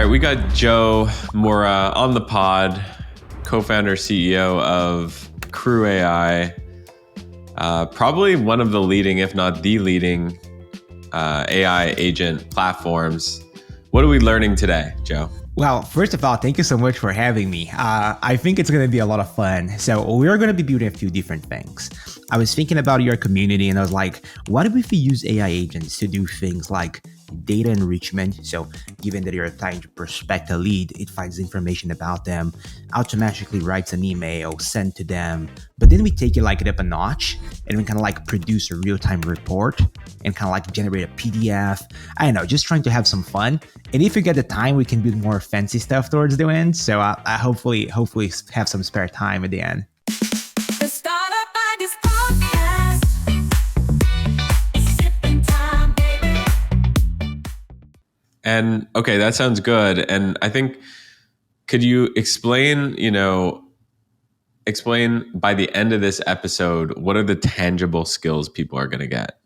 right, we got João Moura on the pod, co-founder, CEO of CrewAI, probably one of the leading, if not the leading, AI agent platforms. What are we learning today, Joe? Well, first of all, thank you so much for having me. I think it's going to be a lot of fun. So we're going to be building a few different things. I was thinking about your community and I was like, what if we use AI agents to do things like data enrichment? So given that you're trying to prospect a lead, it finds information about them, automatically writes an email, sent to them. But then we take it up a notch and we kind of like produce a real-time report and kind of like generate a PDF. I don't know, just trying to have some fun. And if we get the time, we can build more fancy stuff towards the end. So I hopefully have some spare time at the end. And okay, that sounds good. And I think, could you explain by the end of this episode, what are the tangible skills people are going to get?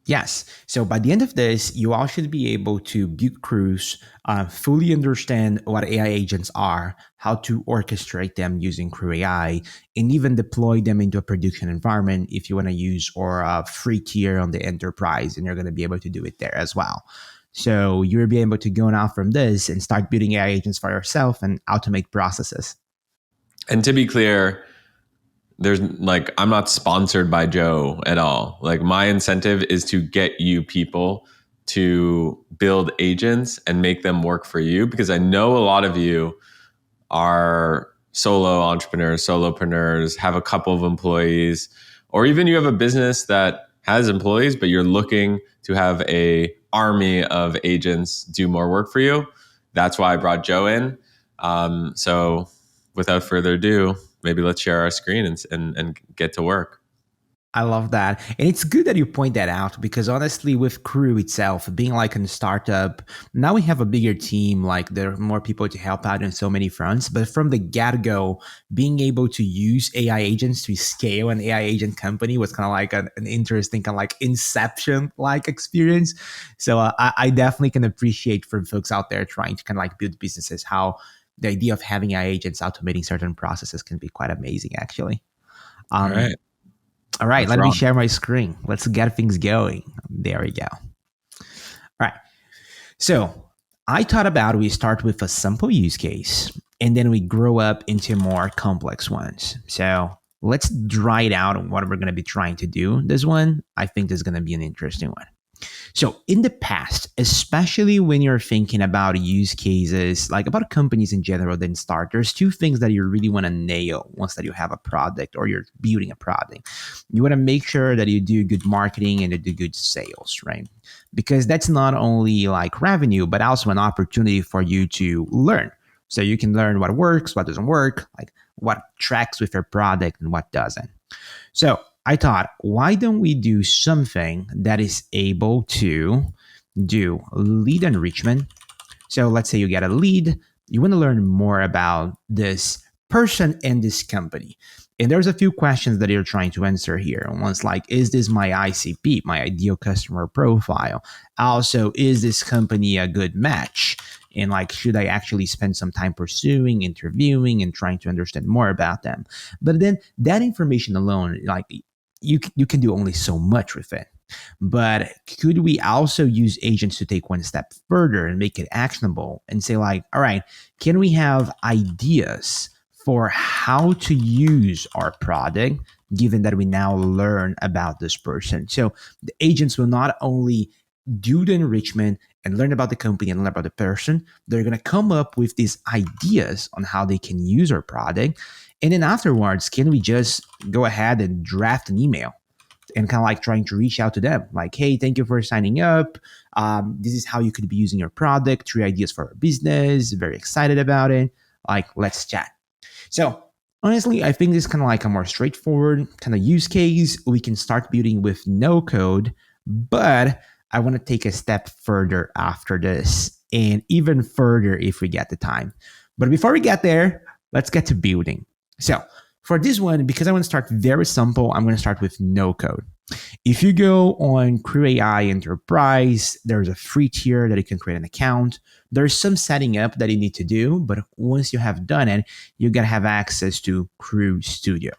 Yes. So by the end of this, you all should be able to build crews, fully understand what AI agents are, how to orchestrate them using CrewAI, and even deploy them into a production environment if you want to use or a free tier on the enterprise, and you're going to be able to do it there as well. So you'll be able to go now from this and start building AI agents for yourself and automate processes. And to be clear, I'm not sponsored by Joe at all. Like, my incentive is to get you people to build agents and make them work for you, because I know a lot of you are solo entrepreneurs, solopreneurs, have a couple of employees, or even you have a business that has employees, but you're looking to have a army of agents do more work for you. That's why I brought Joe in. So without further ado, maybe let's share our screen and get to work. I love that. And it's good that you point that out, because honestly, with Crew itself, being like a startup, now we have a bigger team, like there are more people to help out on so many fronts. But from the get-go, being able to use AI agents to scale an AI agent company was kind of like an interesting kind of like Inception-like experience. So I definitely can appreciate from folks out there trying to kind of like build businesses, how the idea of having AI agents automating certain processes can be quite amazing, actually. All right. All right, let me share my screen. Let's get things going. There we go. All right. So I thought about we start with a simple use case and then we grow up into more complex ones. So let's dry it out on what we're going to be trying to do. This one, I think, is going to be an interesting one. So in the past, especially when you're thinking about use cases, like about companies in general, then start, there's two things that you really want to nail once that you have a product or you're building a product. You want to make sure that you do good marketing and you do good sales, right? Because that's not only like revenue, but also an opportunity for you to learn. So you can learn what works, what doesn't work, like what tracks with your product and what doesn't. So I thought, why don't we do something that is able to do lead enrichment? So let's say you get a lead, you want to learn more about this person and this company. And there's a few questions that you're trying to answer here. One's like, is this my ICP, my ideal customer profile? Also, is this company a good match? And like, should I actually spend some time pursuing, interviewing, and trying to understand more about them? But then that information alone, like, you can do only so much with it. But could we also use agents to take one step further and make it actionable and say like, all right, can we have ideas for how to use our product, given that we now learn about this person? So the agents will not only do the enrichment and learn about the company and learn about the person, they're going to come up with these ideas on how they can use our product. And then afterwards, can we just go ahead and draft an email and kind of like trying to reach out to them? Like, hey, thank you for signing up. This is how you could be using your product. 3 ideas for our business. Very excited about it. Like, let's chat. So honestly, I think this is kind of like a more straightforward kind of use case. We can start building with no code, but I want to take a step further after this and even further if we get the time. But before we get there, let's get to building. So For this one, because I want to start very simple, I'm going to start with no code. If you go on CrewAI Enterprise, there's a free tier that you can create an account. There's some setting up that you need to do, but once you have done it, you got to have access to Crew Studio.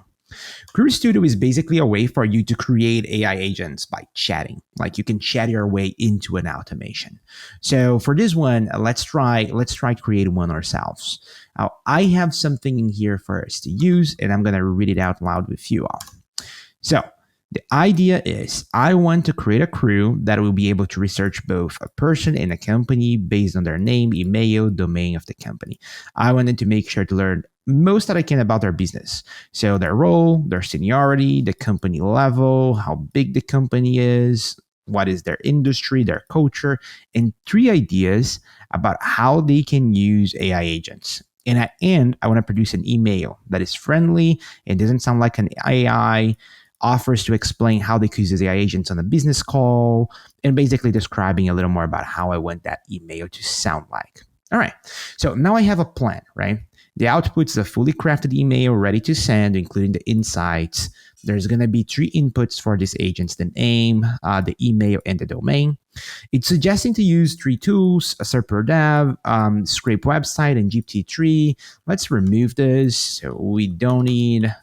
Crew Studio is basically a way for you to create AI agents by chatting. Like you can chat your way into an automation. So for this one, let's try creating one ourselves. Now, I have something in here for us to use, and I'm going to read it out loud with you all. So the idea is I want to create a crew that will be able to research both a person and a company based on their name, email, domain of the company. I wanted to make sure to learn most that I can about their business. So their role, their seniority, the company level, how big the company is, what is their industry, their culture, and 3 ideas about how they can use AI agents. And at the end, I want to produce an email that is friendly and doesn't sound like an AI, offers to explain how they could use AI agents on a business call, and basically describing a little more about how I want that email to sound like. All right, so now I have a plan, right? The output is a fully crafted email ready to send, including the insights. There's going to be 3 inputs for these agents: the name, the email, and the domain. It's suggesting to use 3 tools: a Zapier Dev, Scrape Website, and GPT-3. Let's remove this. So we don't need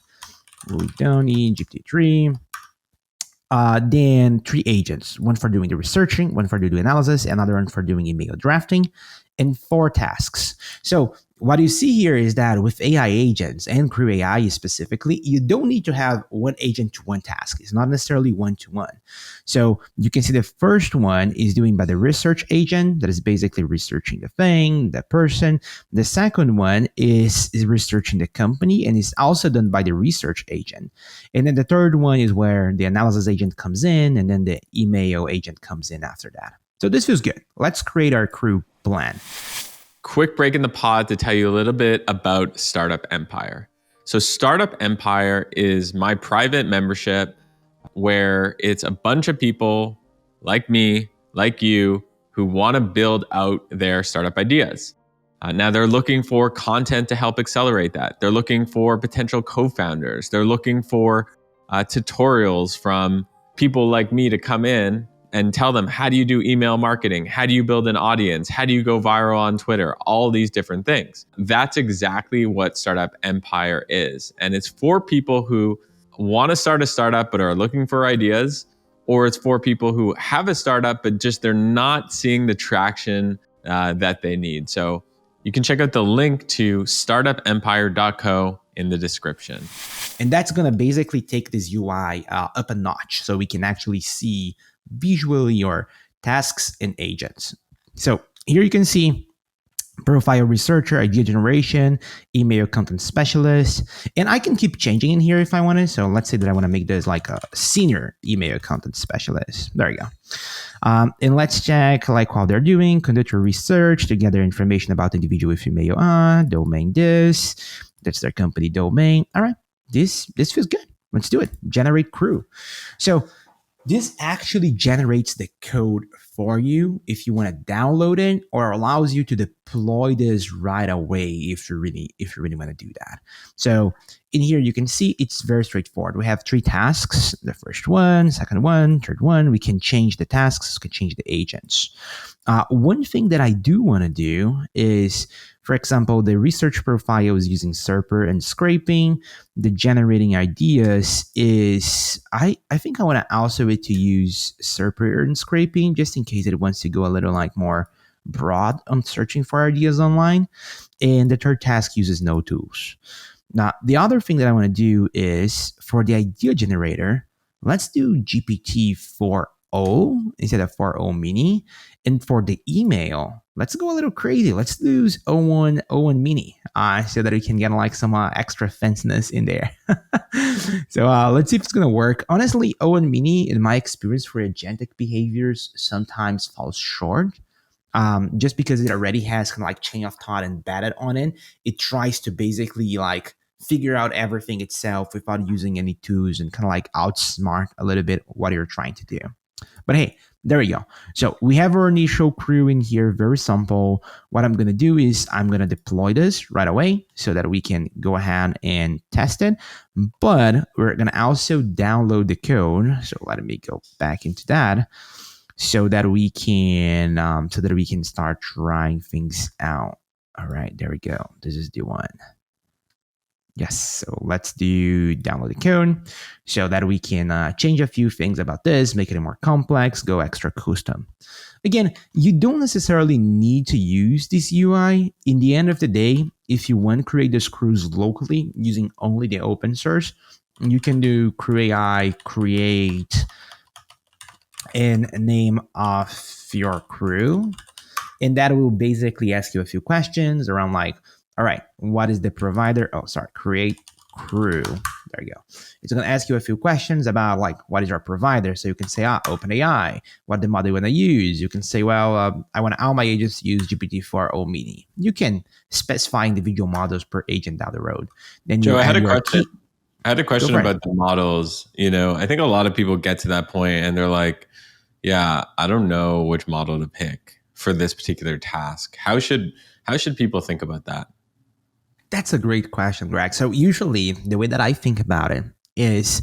GPT-3. Then 3 agents, one for doing the researching, one for doing analysis, another one for doing email drafting, and 4 tasks. So what you see here is that with AI agents and CrewAI specifically, you don't need to have one agent to one task. It's not necessarily one-to-one. So you can see the first one is doing by the research agent that is basically researching the thing, the person. The second one is researching the company and is also done by the research agent. And then the third one is where the analysis agent comes in and then the email agent comes in after that. So this feels good. Let's create our crew plan. Quick break in the pod to tell you a little bit about Startup Empire. So Startup Empire is my private membership where it's a bunch of people like me, like you, who want to build out their startup ideas. Now they're looking for content to help accelerate that. They're looking for potential co-founders. They're looking for tutorials from people like me to come in and tell them, how do you do email marketing? How do you build an audience? How do you go viral on Twitter? All these different things. That's exactly what Startup Empire is. And it's for people who want to start a startup but are looking for ideas, or it's for people who have a startup but just they're not seeing the traction that they need. So you can check out the link to startupempire.co in the description. And that's going to basically take this UI up a notch so we can actually see visually your tasks and agents. So here you can see profile researcher, idea generation, email content specialist, and I can keep changing in here if I wanted. So let's say that I want to make this like a senior email content specialist. There you go. And let's check like what they're doing, conduct research to gather information about the individual with email domain this. That's their company domain. All right, this feels good. Let's do it. Generate crew. So this actually generates the code for you if you want to download it, or allows you to deploy this right away if you really want to do that. So in here, you can see it's very straightforward. We have 3 tasks: the first one, second one, third one. We can change the tasks, we can change the agents. One thing that I do want to do is, for example, the research profile is using Zapier and scraping. The generating ideas is, I think I want to also it to use Zapier and scraping, just in case it wants to go a little like more broad on searching for ideas online. And the third task uses no tools. Now, the other thing that I want to do is for the idea generator, let's do GPT-4o instead of 4o mini. And for the email, let's go a little crazy. Let's use O1 mini so that we can get like some extra fanciness in there. So let's see if it's going to work. Honestly, O1 mini, in my experience for agentic behaviors, sometimes falls short. Just because it already has kind of like chain of thought embedded on it. It tries to basically like figure out everything itself without using any tools and kind of like outsmart a little bit what you're trying to do. But hey, There we go. So we have our initial crew in here, very simple. What I'm going to do is I'm going to deploy this right away so that we can go ahead and test it. But we're going to also download the code. So let me go back into that so that we can start trying things out. All right, there we go. This is the one. Yes, so let's do download the code so that we can change a few things about this, make it more complex, go extra custom. Again, you don't necessarily need to use this UI. In the end of the day, if you want to create the crews locally using only the open source, you can do CrewAI create and name of your crew. And that will basically ask you a few questions around like, all right, what is the provider? Oh, sorry, create crew. There you go. It's going to ask you a few questions about like, what is our provider? So you can say, OpenAI, what the model you want to use. You can say, well, I want all my agents to use GPT-4o Mini. You can specify individual models per agent down the road. Then Joe, you I had add a your question. key. I had a question about the models. I think a lot of people get to that point and they're like, yeah, I don't know which model to pick for this particular task. How should people think about that? That's a great question, Greg. So usually the way that I think about it is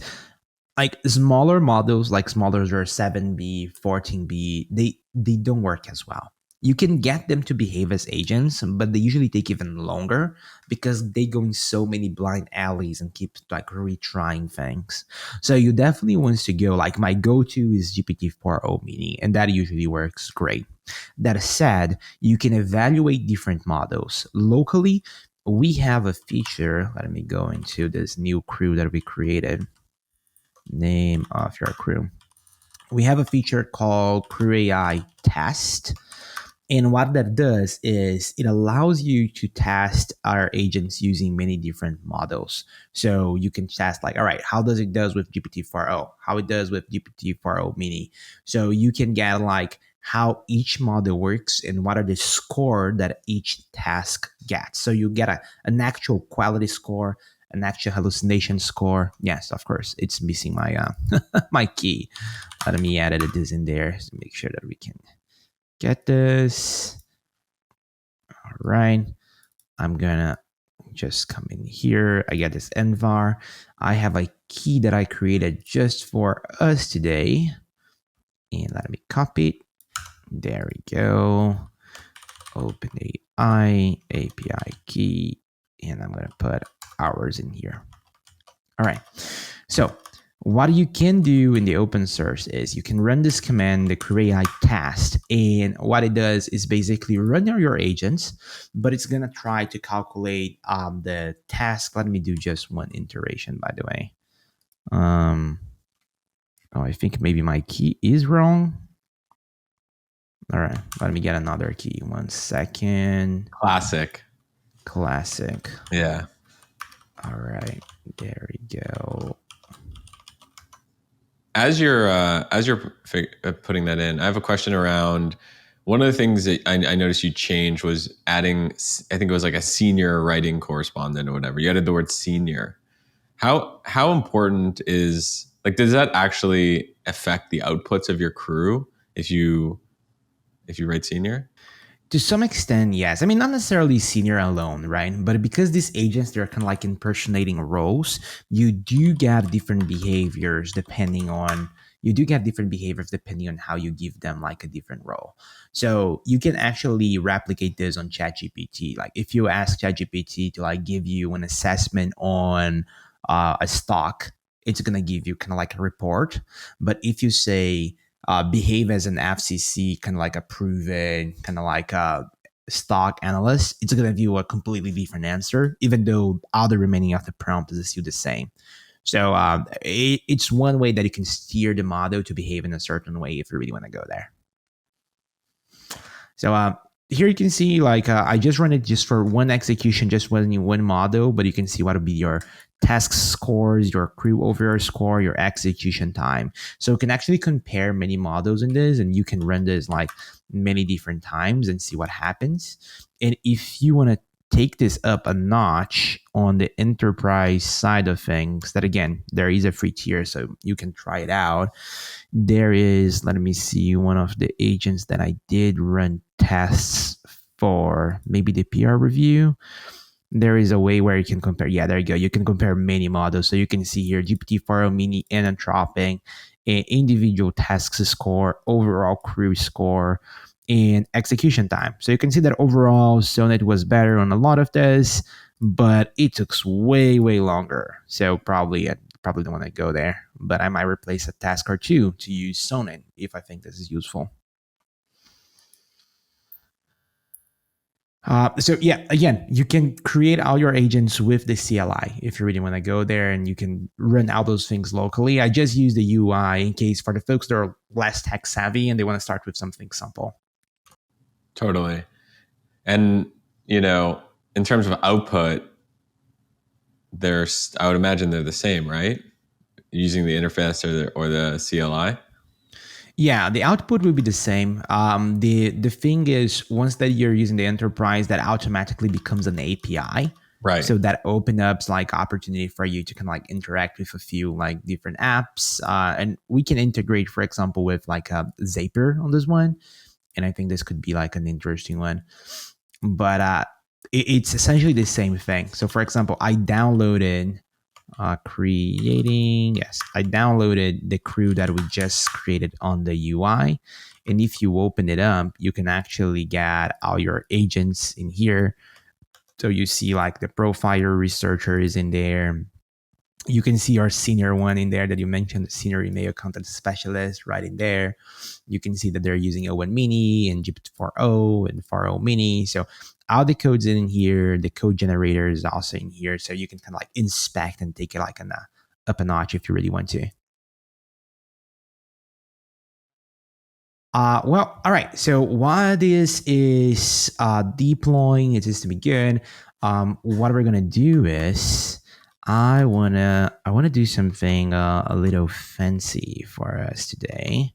like smaller models, like smaller 7B, 14B, they don't work as well. You can get them to behave as agents, but they usually take even longer because they go in so many blind alleys and keep like retrying things. So you definitely want to go like my go-to is GPT-4o Mini, and that usually works great. That said, you can evaluate different models locally. We have a feature. Let me go into this new crew that we created. Name of your crew. We have a feature called CrewAI Test. And what that does is it allows you to test our agents using many different models. So you can test like, all right, how does it does with GPT-4o? How it does with GPT-4o Mini? So you can get like how each model works and what are the score that each task gets. So you get an actual quality score, an actual hallucination score. Yes, of course, it's missing my my key. Let me add this in there to make sure that we can get this. All right. I'm gonna just come in here. I get this envar. I have a key that I created just for us today. And let me copy it. There we go. OpenAI API key. And I'm gonna put ours in here. All right. So what you can do in the open source is you can run this command, the CrewAI test, and what it does is basically run your agents, but it's going to try to calculate the task. Let me do just one iteration, by the way. I think maybe my key is wrong. All right, let me get another key. 1 second. Classic. Yeah. All right, there we go. As you're putting that in, I have a question around one of the things that I noticed you changed was adding, I think it was like a senior writing correspondent or whatever. You added the word senior. How important is, like, does that actually affect the outputs of your crew if you write senior? To some extent, yes. I mean, not necessarily senior alone, right? But because these agents, they're kind of like impersonating roles, you do get different behaviors depending on how you give them like a different role. So you can actually replicate this on ChatGPT. Like if you ask ChatGPT to like give you an assessment on a stock, it's gonna give you kind of like a report. But if you say behave as an FCC, kind of like a proven, kind of like a stock analyst, it's going to give you a completely different answer, even though all the remaining of the prompt is still the same. So it's one way that you can steer the model to behave in a certain way if you really want to go there. So here you can see like I just run it just for one execution, just one model, but you can see what would be your task scores, your crew overall score, your execution time. So you can actually compare many models in this, and you can run this like many different times and see what happens. And if you want to take this up a notch on the enterprise side of things, that again, there is a free tier, so you can try it out. There is, let me see, one of the agents that I did run tests for, maybe the PR review. There is a way where you can compare. Yeah, there you go. You can compare many models. So you can see here GPT-4o Mini and Anthropic, individual tasks score, overall crew score, and execution time. So you can see that overall Sonnet was better on a lot of this, but it took way, way longer. So probably don't want to go there, but I might replace a task or two to use Sonnet if I think this is useful. So yeah, again, you can create all your agents with the CLI if you really want to go there, and you can run all those things locally. I just use the UI in case for the folks that are less tech savvy and they want to start with something simple. Totally. And, in terms of output, I would imagine they're the same, right? Using the interface or the CLI. Yeah, the output will be the same. The thing is, once that you're using the enterprise, that automatically becomes an API. Right. So that opens up like opportunity for you to kind of like interact with a few like different apps. And we can integrate, for example, with like a Zapier on this one. And I think this could be like an interesting one. But it's essentially the same thing. So for example, I downloaded I downloaded the crew that we just created on the UI. And if you open it up, you can actually get all your agents in here. So you see like the profile researcher is in there. You can see our senior one in there that you mentioned, the senior email content specialist right in there. You can see that they're using O1 Mini and GPT-4o and 4o Mini. So all the code's in here. The code generator is also in here. So you can kind of like inspect and take it like up a notch if you really want to. Well, all right. So while this is deploying, it is to be good. What we're gonna do is I wanna do something a little fancy for us today.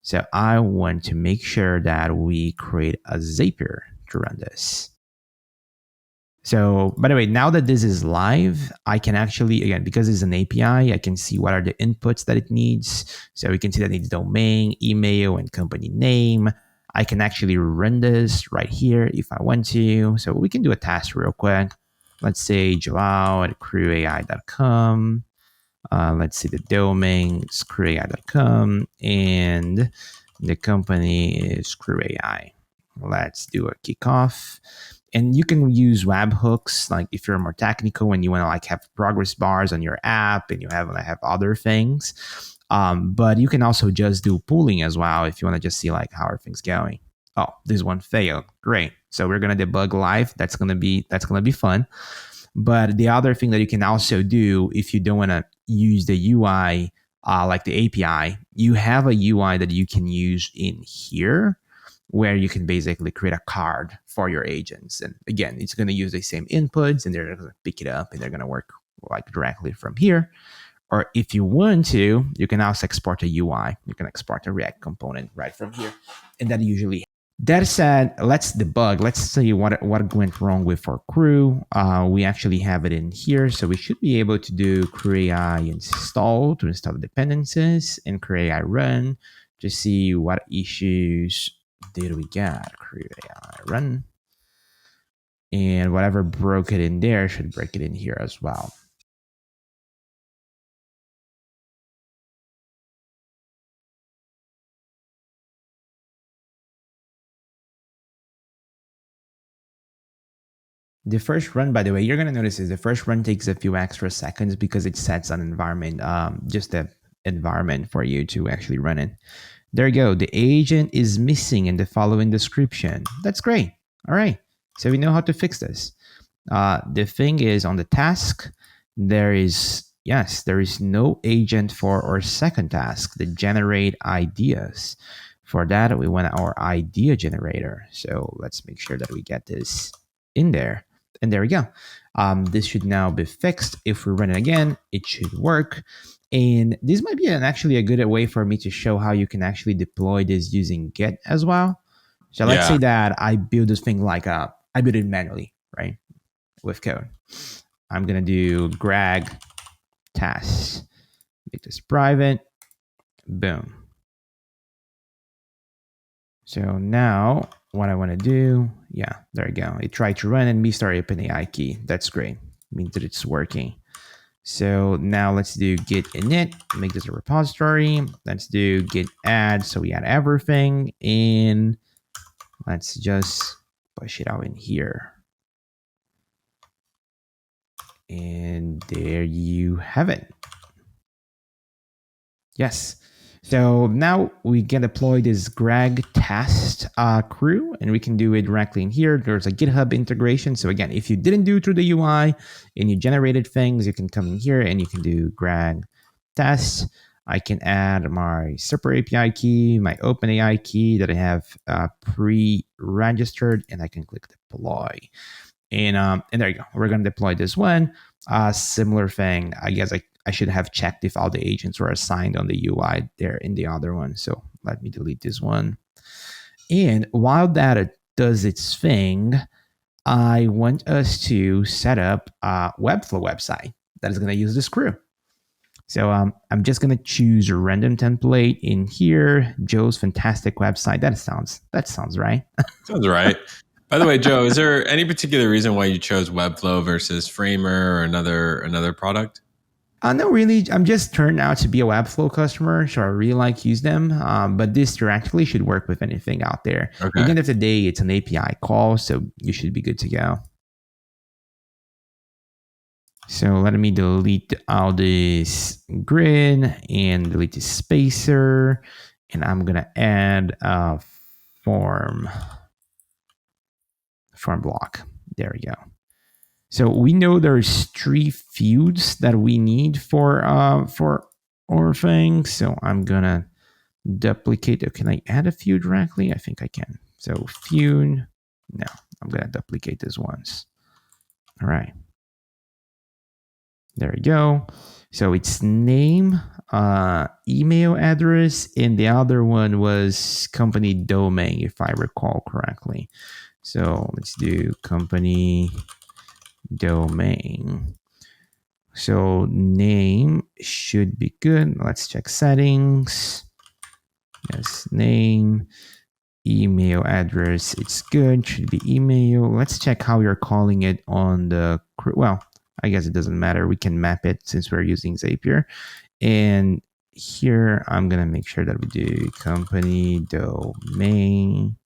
So I want to make sure that we create a Zapier to run this. So by the way, now that this is live, I can actually, again, because it's an API, I can see what are the inputs that it needs. So we can see that it needs domain, email, and company name. I can actually run this right here if I want to. So we can do a test real quick. Let's say João at CrewAI.com. Let's see, the domain is CrewAI.com and the company is CrewAI. Let's do a kickoff. And you can use webhooks, like if you're more technical and you want to like have progress bars on your app and you want to have other things. But you can also just do pooling as well if you want to just see like how are things going. Oh, this one failed. Great. So we're gonna debug live. That's gonna be fun. But the other thing that you can also do if you don't want to use the UI like the API, you have a UI that you can use in here where you can basically create a card for your agents. And again, it's going to use the same inputs and they're going to pick it up and they're going to work like directly from here. Or if you want to, you can also export a UI. You can export a React component right from here. And that usually, that said, let's debug. Let's see what went wrong with our crew. We actually have it in here. So we should be able to do CrewAI install to install the dependencies and CrewAI run to see what issues did we get. CrewAI run. And whatever broke it in there should break it in here as well. The first run, by the way, you're going to notice is the first run takes a few extra seconds because it sets an environment, just the environment for you to actually run it. There you go. The agent is missing in the following description. That's great. All right. So we know how to fix this. The thing is on the task, there is no agent for our second task, the generate ideas. For that, we want our idea generator. So let's make sure that we get this in there. And there we go. This should now be fixed. If we run it again, it should work. And this might be actually a good way for me to show how you can actually deploy this using Git as well. So let's say that I build this thing like I build it manually, right? with code. I'm going to do greg tasks. Make this private. Boom. So now what I want to do, yeah, there you go. It tried to run and we start OpenAI key. That's great. It means that it's working. So now let's do git init, make this a repository. Let's do git add. So we add everything in. Let's just push it out in here. And there you have it. Yes. So now we can deploy this Greg test crew, and we can do it directly in here. There's a GitHub integration. So again, if you didn't do it through the UI and you generated things, you can come in here and you can do Greg test. I can add my super API key, my OpenAI key that I have pre-registered, and I can click deploy. And there you go. We're going to deploy this one. Similar thing. I guess I should have checked if all the agents were assigned on the UI there in the other one. So let me delete this one. And while that does its thing, I want us to set up a Webflow website that is going to use this crew. So I'm just going to choose a random template in here. Joe's fantastic website. That sounds right. Sounds right. By the way, Joe, is there any particular reason why you chose Webflow versus Framer or another product? No, really. I'm just turned out to be a Webflow customer, so I really like use them. But this directly should work with anything out there. Okay. At the end of the day, it's an API call, so you should be good to go. So let me delete all this grid and delete the spacer, and I'm gonna add a form block. There we go. So we know there's 3 fields that we need for our thing. So I'm gonna duplicate. Can I add a field directly? I think I can. So field. No, I'm gonna duplicate this once. All right. There we go. So it's name, email address, and the other one was company domain, if I recall correctly. So let's do company domain. So name should be good. Let's check settings. Yes, name, email address. It's good. Should be email. Let's check how you're calling it on the, well, I guess it doesn't matter. We can map it since we're using Zapier. And here I'm going to make sure that we do company domain,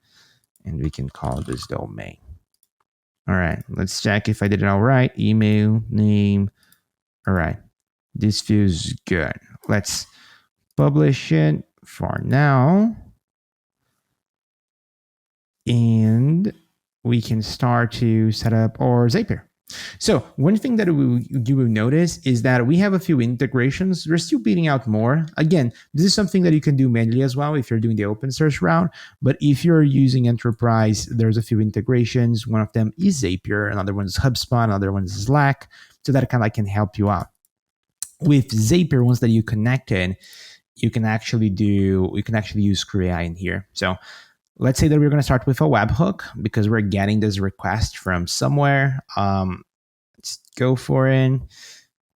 and we can call this domain. All right, let's check if I did it all right. Email, name. All right, this feels good. Let's publish it for now. And we can start to set up our Zapier. So one thing that you will notice is that we have a few integrations. We're still beating out more. Again, this is something that you can do manually as well if you're doing the open source route. But if you're using enterprise, there's a few integrations. One of them is Zapier, another one is HubSpot, another one is Slack. So that kind of can help you out. With Zapier, once that you connect in, you can actually use CrewAI in here. So let's say that we're going to start with a webhook because we're getting this request from somewhere. Let's go for it.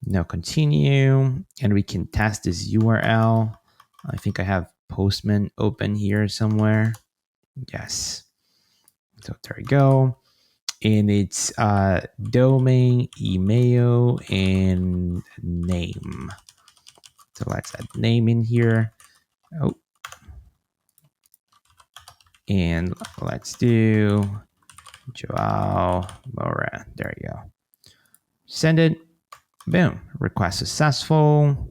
Now continue, and we can test this URL. I think I have Postman open here somewhere. Yes. So there we go. And it's domain, email, and name. So let's add name in here. Oh. And let's do João Moura. There you go. Send it. Boom. Request successful.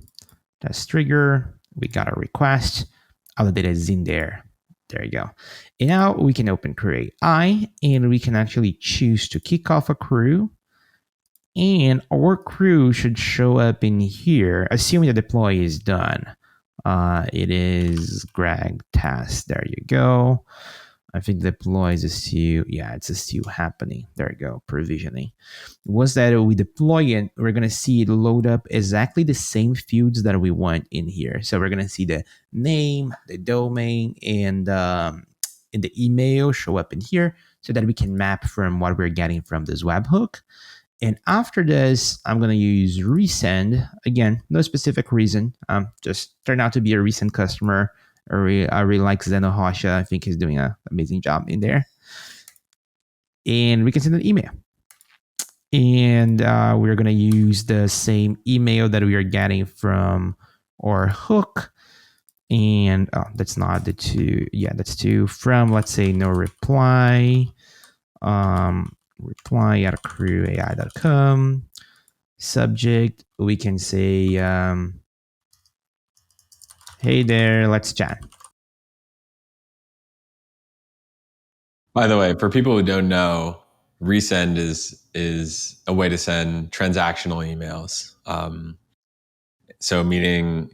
That's trigger. We got a request. All the data is in there. There you go. And now we can open CrewAI, and we can actually choose to kick off a crew. And our crew should show up in here, assuming the deploy is done. It is Greg test. There you go. I think deploy is still, it's still happening. There you go, provisioning. Once that we deploy it, we're going to see it load up exactly the same fields that we want in here. So we're going to see the name, the domain, and the email show up in here so that we can map from what we're getting from this webhook. And after this, I'm going to use resend. Again, no specific reason. Just turned out to be a recent customer. I really like Zeno Rocha. I think he's doing an amazing job in there. And we can send an email. And we're going to use the same email that we are getting from our hook. And that's not the two. Yeah, that's two from, let's say, no reply. Reply at CrewAI.com. Subject, we can say, hey there, let's chat. By the way, for people who don't know, resend is a way to send transactional emails. So meaning,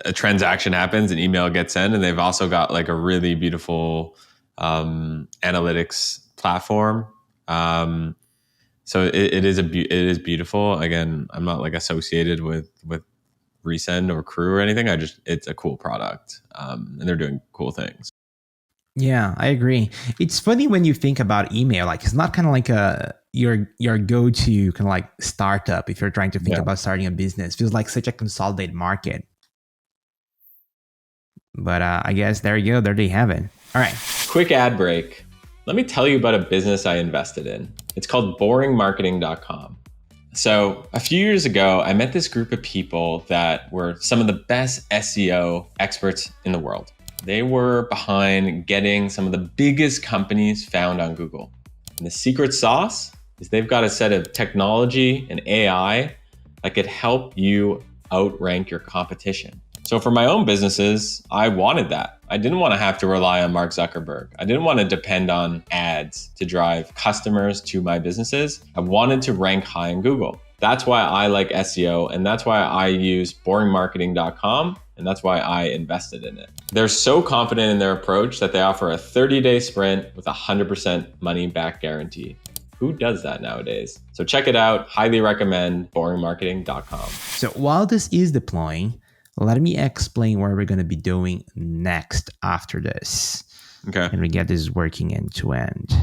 a transaction happens, an email gets sent, and they've also got like a really beautiful analytics platform. So it is beautiful. Again, I'm not like associated with Resend or Crew or anything. It's a cool product, and they're doing cool things. Yeah, I agree. It's funny when you think about email. Like, it's not kind of like your go-to kind of like startup if you're trying to think about starting a business. It feels like such a consolidated market. But I guess there you go. There they have it. All right. Quick ad break. Let me tell you about a business I invested in. It's called boringmarketing.com. So a few years ago, I met this group of people that were some of the best SEO experts in the world. They were behind getting some of the biggest companies found on Google. And the secret sauce is they've got a set of technology and AI that could help you outrank your competition. So for my own businesses, I wanted that. I didn't want to have to rely on Mark Zuckerberg. I didn't want to depend on ads to drive customers to my businesses. I wanted to rank high in Google. That's why I like SEO, and that's why I use boringmarketing.com, and that's why I invested in it. They're so confident in their approach that they offer a 30-day sprint with a 100% money back guarantee. Who does that nowadays? So check it out. Highly recommend boringmarketing.com. So while this is deploying, let me explain what we're going to be doing next after this. Okay. And we get this working end to end.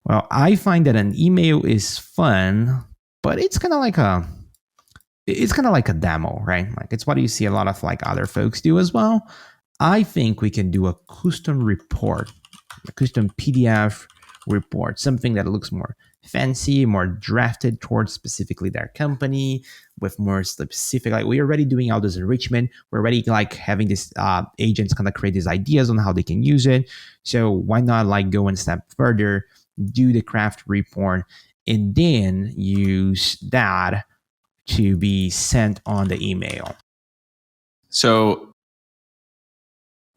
Well, I find that an email is fun, but it's kind of like a demo, right? Like, it's what you see a lot of like other folks do as well. I think we can do a custom report, a custom PDF report, something that looks more fancy, more drafted towards specifically their company, with more specific, like we're already doing all this enrichment. We're already like having these agents kind of create these ideas on how they can use it. So why not like go one step further, do the craft report, and then use that to be sent on the email. So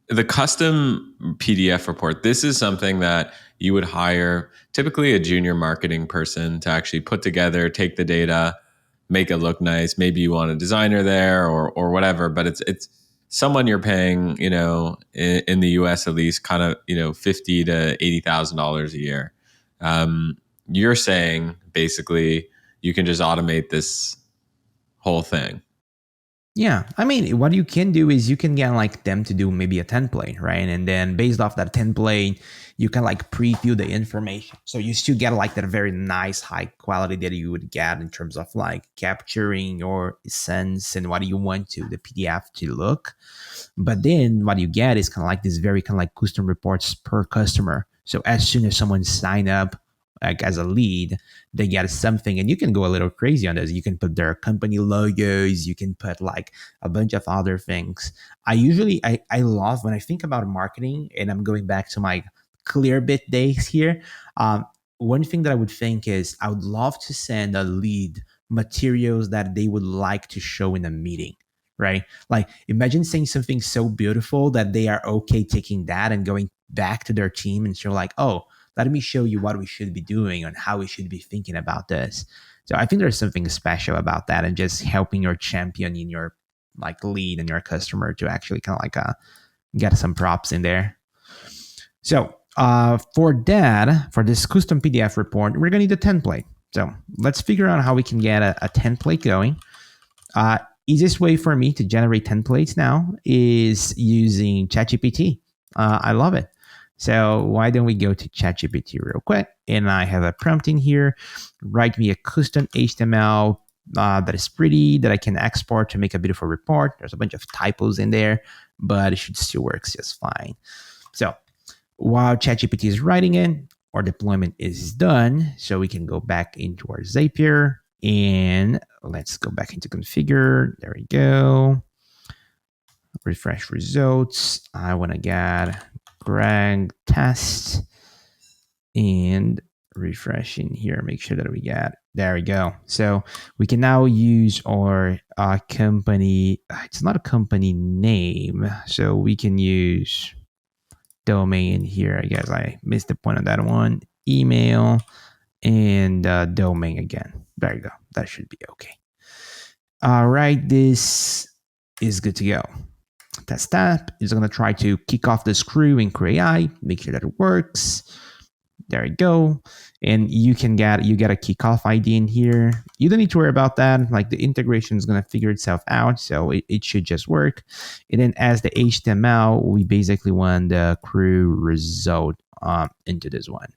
the custom PDF report, this is something that you would hire typically a junior marketing person to actually put together, take the data, make it look nice. Maybe you want a designer there or whatever, but it's someone you're paying, in the US at least, kind of, $50,000 to $80,000 a year. You're saying basically you can just automate this whole thing. Yeah, I mean, what you can do is you can get like them to do maybe a template, right? And then based off that template, you can like preview the information. So you still get like that very nice high quality that you would get in terms of like capturing your essence and what you want to the PDF to look. But then what you get is kind of like this very kind of like custom reports per customer. So as soon as someone sign up, like as a lead, they get something, and you can go a little crazy on this. You can put their company logos, you can put like a bunch of other things. I love when I think about marketing, and I'm going back to my Clearbit days here. One thing that I would think is I would love to send a lead materials that they would like to show in a meeting, right? Like imagine saying something so beautiful that they are okay taking that and going back to their team and show like, oh, let me show you what we should be doing and how we should be thinking about this. So I think there's something special about that, and just helping your champion in your like lead and your customer to actually kind of like get some props in there. So for this custom PDF report, we're going to need a template. So let's figure out how we can get a template going. Easiest way for me to generate templates now is using ChatGPT. I love it. So why don't we go to ChatGPT real quick? And I have a prompt in here. Write me a custom HTML that is pretty, that I can export to make a beautiful report. There's a bunch of typos in there, but it should still work just fine. So while ChatGPT is writing it, our deployment is done. So we can go back into our Zapier and let's go back into configure. There we go. Refresh results. I want to get Greg test and refresh in here. Make sure that we get, there we go. So we can now use our company. It's not a company name. So we can use domain here. I guess I missed the point on that one. Email and domain again. There you go. That should be okay. All right. This is good to go. Test tab is going to try to kick off this crew in CrewAI, make sure that it works. There you go. And you get a kickoff ID in here. You don't need to worry about that. Like the integration is going to figure itself out. So it should just work. And then as the HTML, we basically want the crew result into this one.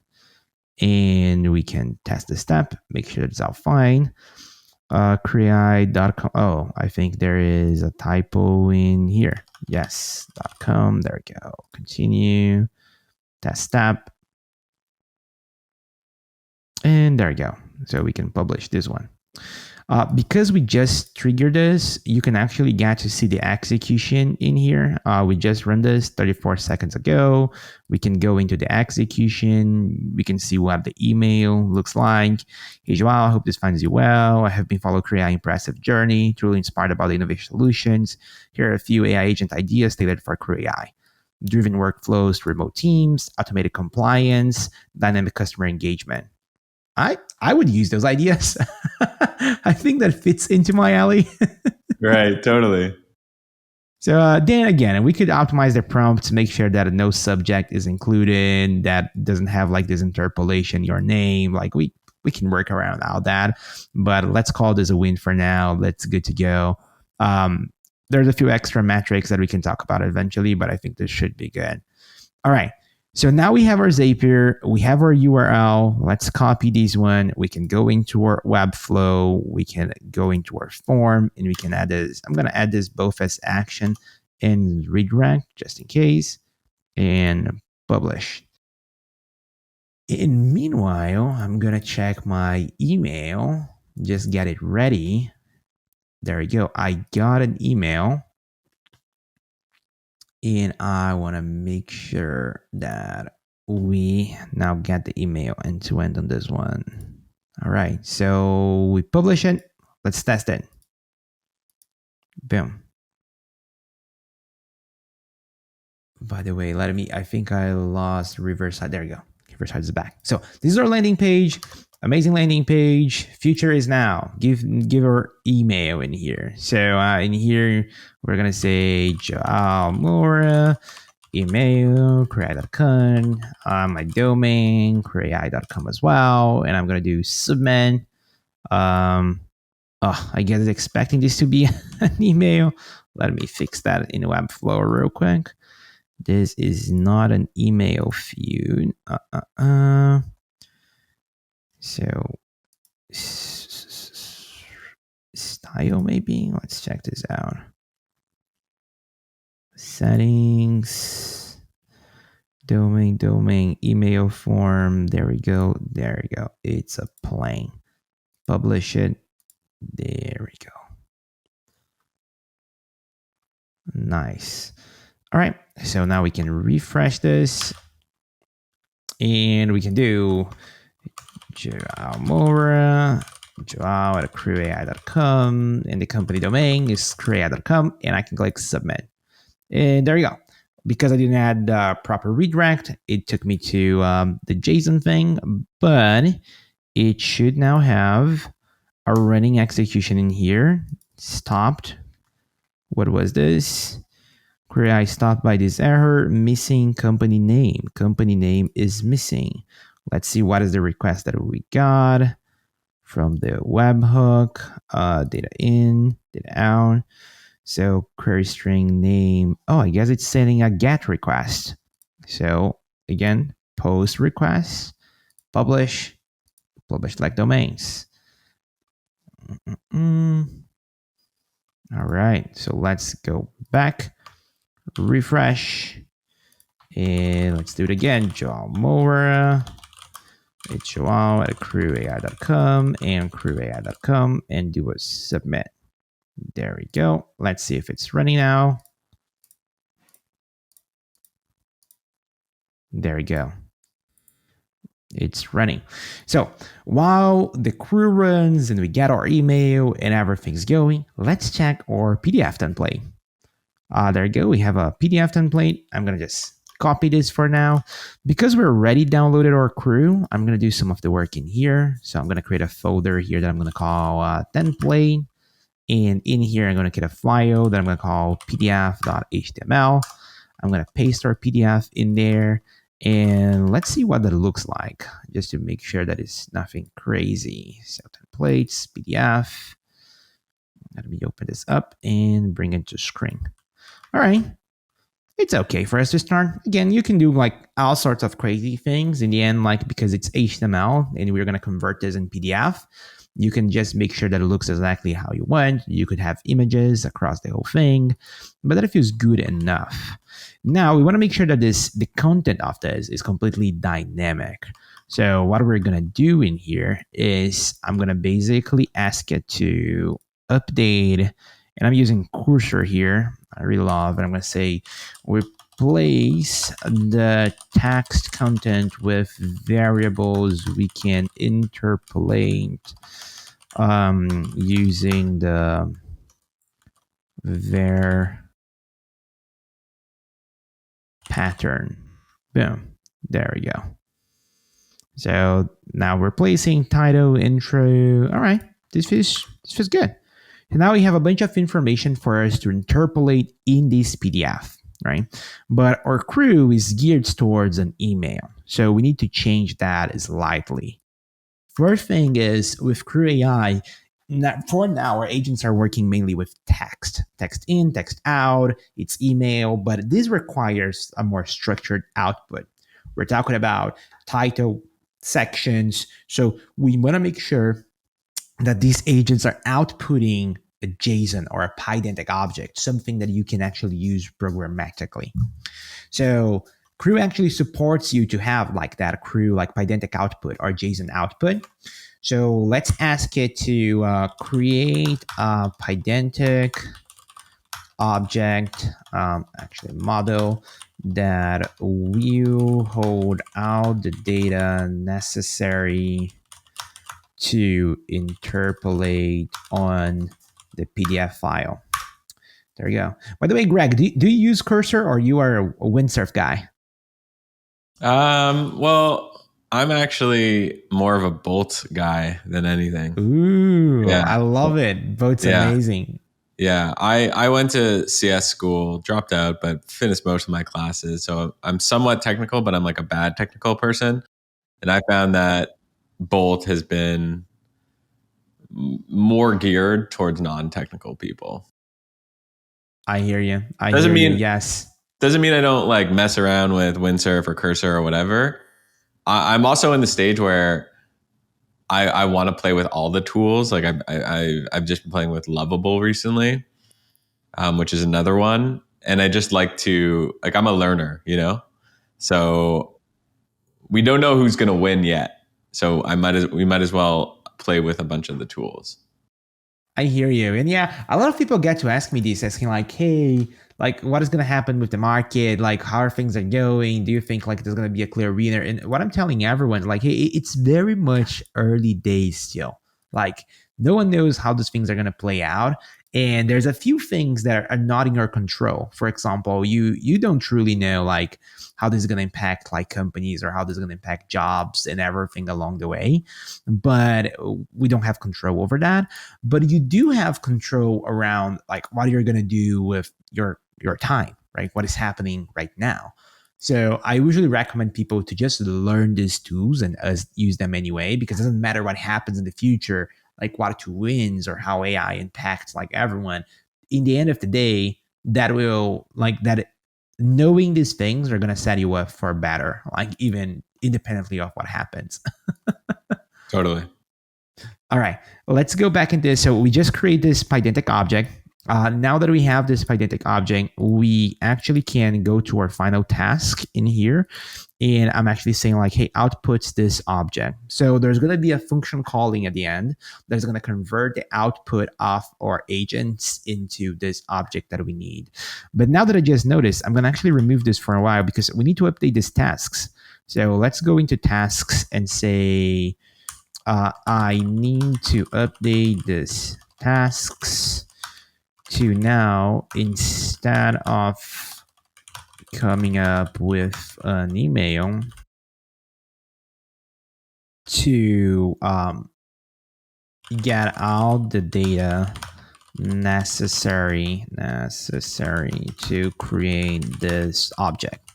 And we can test the step, make sure it's all fine. CrewAI.com. Oh, I think there is a typo in here. Yes, .com. There we go. Continue. Test step. And there we go. So we can publish this one. Because we just triggered this, you can actually get to see the execution in here. We just run this 34 seconds ago. We can go into the execution. We can see what the email looks like. Hey, João, I hope this finds you well. I have been following CrewAI impressive journey, truly inspired about the innovation solutions. Here are a few AI agent ideas tailored for CrewAI. Driven workflows to remote teams, automated compliance, dynamic customer engagement. I would use those ideas. I think that fits into my alley. Right, totally. So then again, we could optimize the prompt to make sure that no subject is included, that doesn't have like this interpolation, your name. Like we can work around all that. But let's call this a win for now. Let's good to go. There's a few extra metrics that we can talk about eventually, but I think this should be good. All right. So now we have our Zapier, we have our URL. Let's copy this one. We can go into our Webflow. We can go into our form and we can add this. I'm going to add this both as action and redirect just in case and publish. And meanwhile, I'm going to check my email, just get it ready. There we go. I got an email. And I want to make sure that we now get the email end to end on this one. All right. So we publish it. Let's test it. Boom. By the way, I think I lost reverse side. There we go. Reverse side is back. So this is our landing page. Amazing landing page. Future is now. Give our email in here. So in here, we're going to say João Moura, email, CrewAI.com, my domain, CrewAI.com as well. And I'm going to do submit. I guess expecting this to be an email. Let me fix that in Webflow real quick. This is not an email feed. So style maybe. Let's check this out. Settings, domain, email form. There we go. It's a plain. Publish it. There we go. Nice. All right. So now we can refresh this and we can do João Moura, João at CrewAI.com, and the company domain is CrewAI.com, and I can click submit. And there you go. Because I didn't add the proper redirect, it took me to the JSON thing, but it should now have a running execution in here. Stopped. What was this? CrewAI stopped by this error, missing company name. Company name is missing. Let's see what is the request that we got from the webhook. Data in, data out. So query string name. Oh, I guess it's sending a GET request. So again, post requests, publish like domains. All right, so let's go back, refresh, and let's do it again. João Moura. It's João at CrewAI.com and CrewAI.com, and do a submit. There we go. Let's see if it's running now. There we go. It's running. So while the crew runs and we get our email and everything's going, let's check our PDF template. There you go. We have a PDF template. I'm going to just copy this for now. Because we already downloaded our crew, I'm going to do some of the work in here. So I'm going to create a folder here that I'm going to call template. And in here, I'm going to create a file that I'm going to call pdf.html. I'm going to paste our PDF in there. And let's see what that looks like, just to make sure that it's nothing crazy. So templates, PDF. Let me open this up and bring it to screen. All right. It's okay for us to start. Again, you can do like all sorts of crazy things. In the end, like because it's HTML and we're going to convert this in PDF, you can just make sure that it looks exactly how you want. You could have images across the whole thing, but that feels good enough. Now we want to make sure that the content of this is completely dynamic. So what we're going to do in here is I'm going to basically ask it to update, and I'm using cursor here. I really love it. I'm going to say replace the text content with variables we can interpolate using the var pattern. Boom. There we go. So now replacing title, intro. All right. This feels good. And now we have a bunch of information for us to interpolate in this PDF, right? But our crew is geared towards an email. So we need to change that slightly. First thing is with CrewAI, for now, our agents are working mainly with text in, text out, it's email, but this requires a more structured output. We're talking about title, sections. So we want to make sure that these agents are outputting a JSON or a Pydantic object, something that you can actually use programmatically. So Crew actually supports you to have like that Crew, like Pydantic output or JSON output. So let's ask it to create a Pydantic object, actually model that will hold out the data necessary to interpolate on the PDF file. There you go. By the way, Greg, do you use Cursor or you are a windsurf guy? Well, I'm actually more of a Bolt guy than anything. Ooh, yeah. I love it. Bolt's amazing. Yeah, I went to CS school, dropped out, but finished most of my classes. So I'm somewhat technical, but I'm like a bad technical person. And I found that Bolt has been more geared towards non-technical people. I hear you. Yes. Doesn't mean I don't like mess around with Windsurf or Cursor or whatever. I'm also in the stage where I want to play with all the tools. Like I've just been playing with Lovable recently, which is another one. And I just like to, like, I'm a learner, you know? So we don't know who's going to win yet. So we might as well play with a bunch of the tools. I hear you. And yeah, a lot of people get to ask me this, asking like, hey, like what is going to happen with the market? Like how are things are going? Do you think like there's going to be a clear winner? And what I'm telling everyone, like, hey, it's very much early days still. Like no one knows how these things are going to play out. And there's a few things that are not in your control. For example, you don't truly know like how this is going to impact like companies or how this is going to impact jobs and everything along the way. But we don't have control over that. But you do have control around like what you're going to do with your time, right? What is happening right now. So I usually recommend people to just learn these tools and use them anyway, because it doesn't matter what happens in the future, like what wins or how AI impacts like everyone. In the end of the day, that will like that knowing these things are going to set you up for better, like even independently of what happens. Totally. All right, let's go back into this. So we just create this Pydantic object. Now that we have this Pydantic object, we actually can go to our final task in here. And I'm actually saying like, hey, outputs this object. So there's going to be a function calling at the end that's going to convert the output of our agents into this object that we need. But now that I just noticed, I'm going to actually remove this for a while because we need to update these tasks. So let's go into tasks and say, I need to update this tasks to now, instead of coming up with an email, to get all the data necessary to create this object.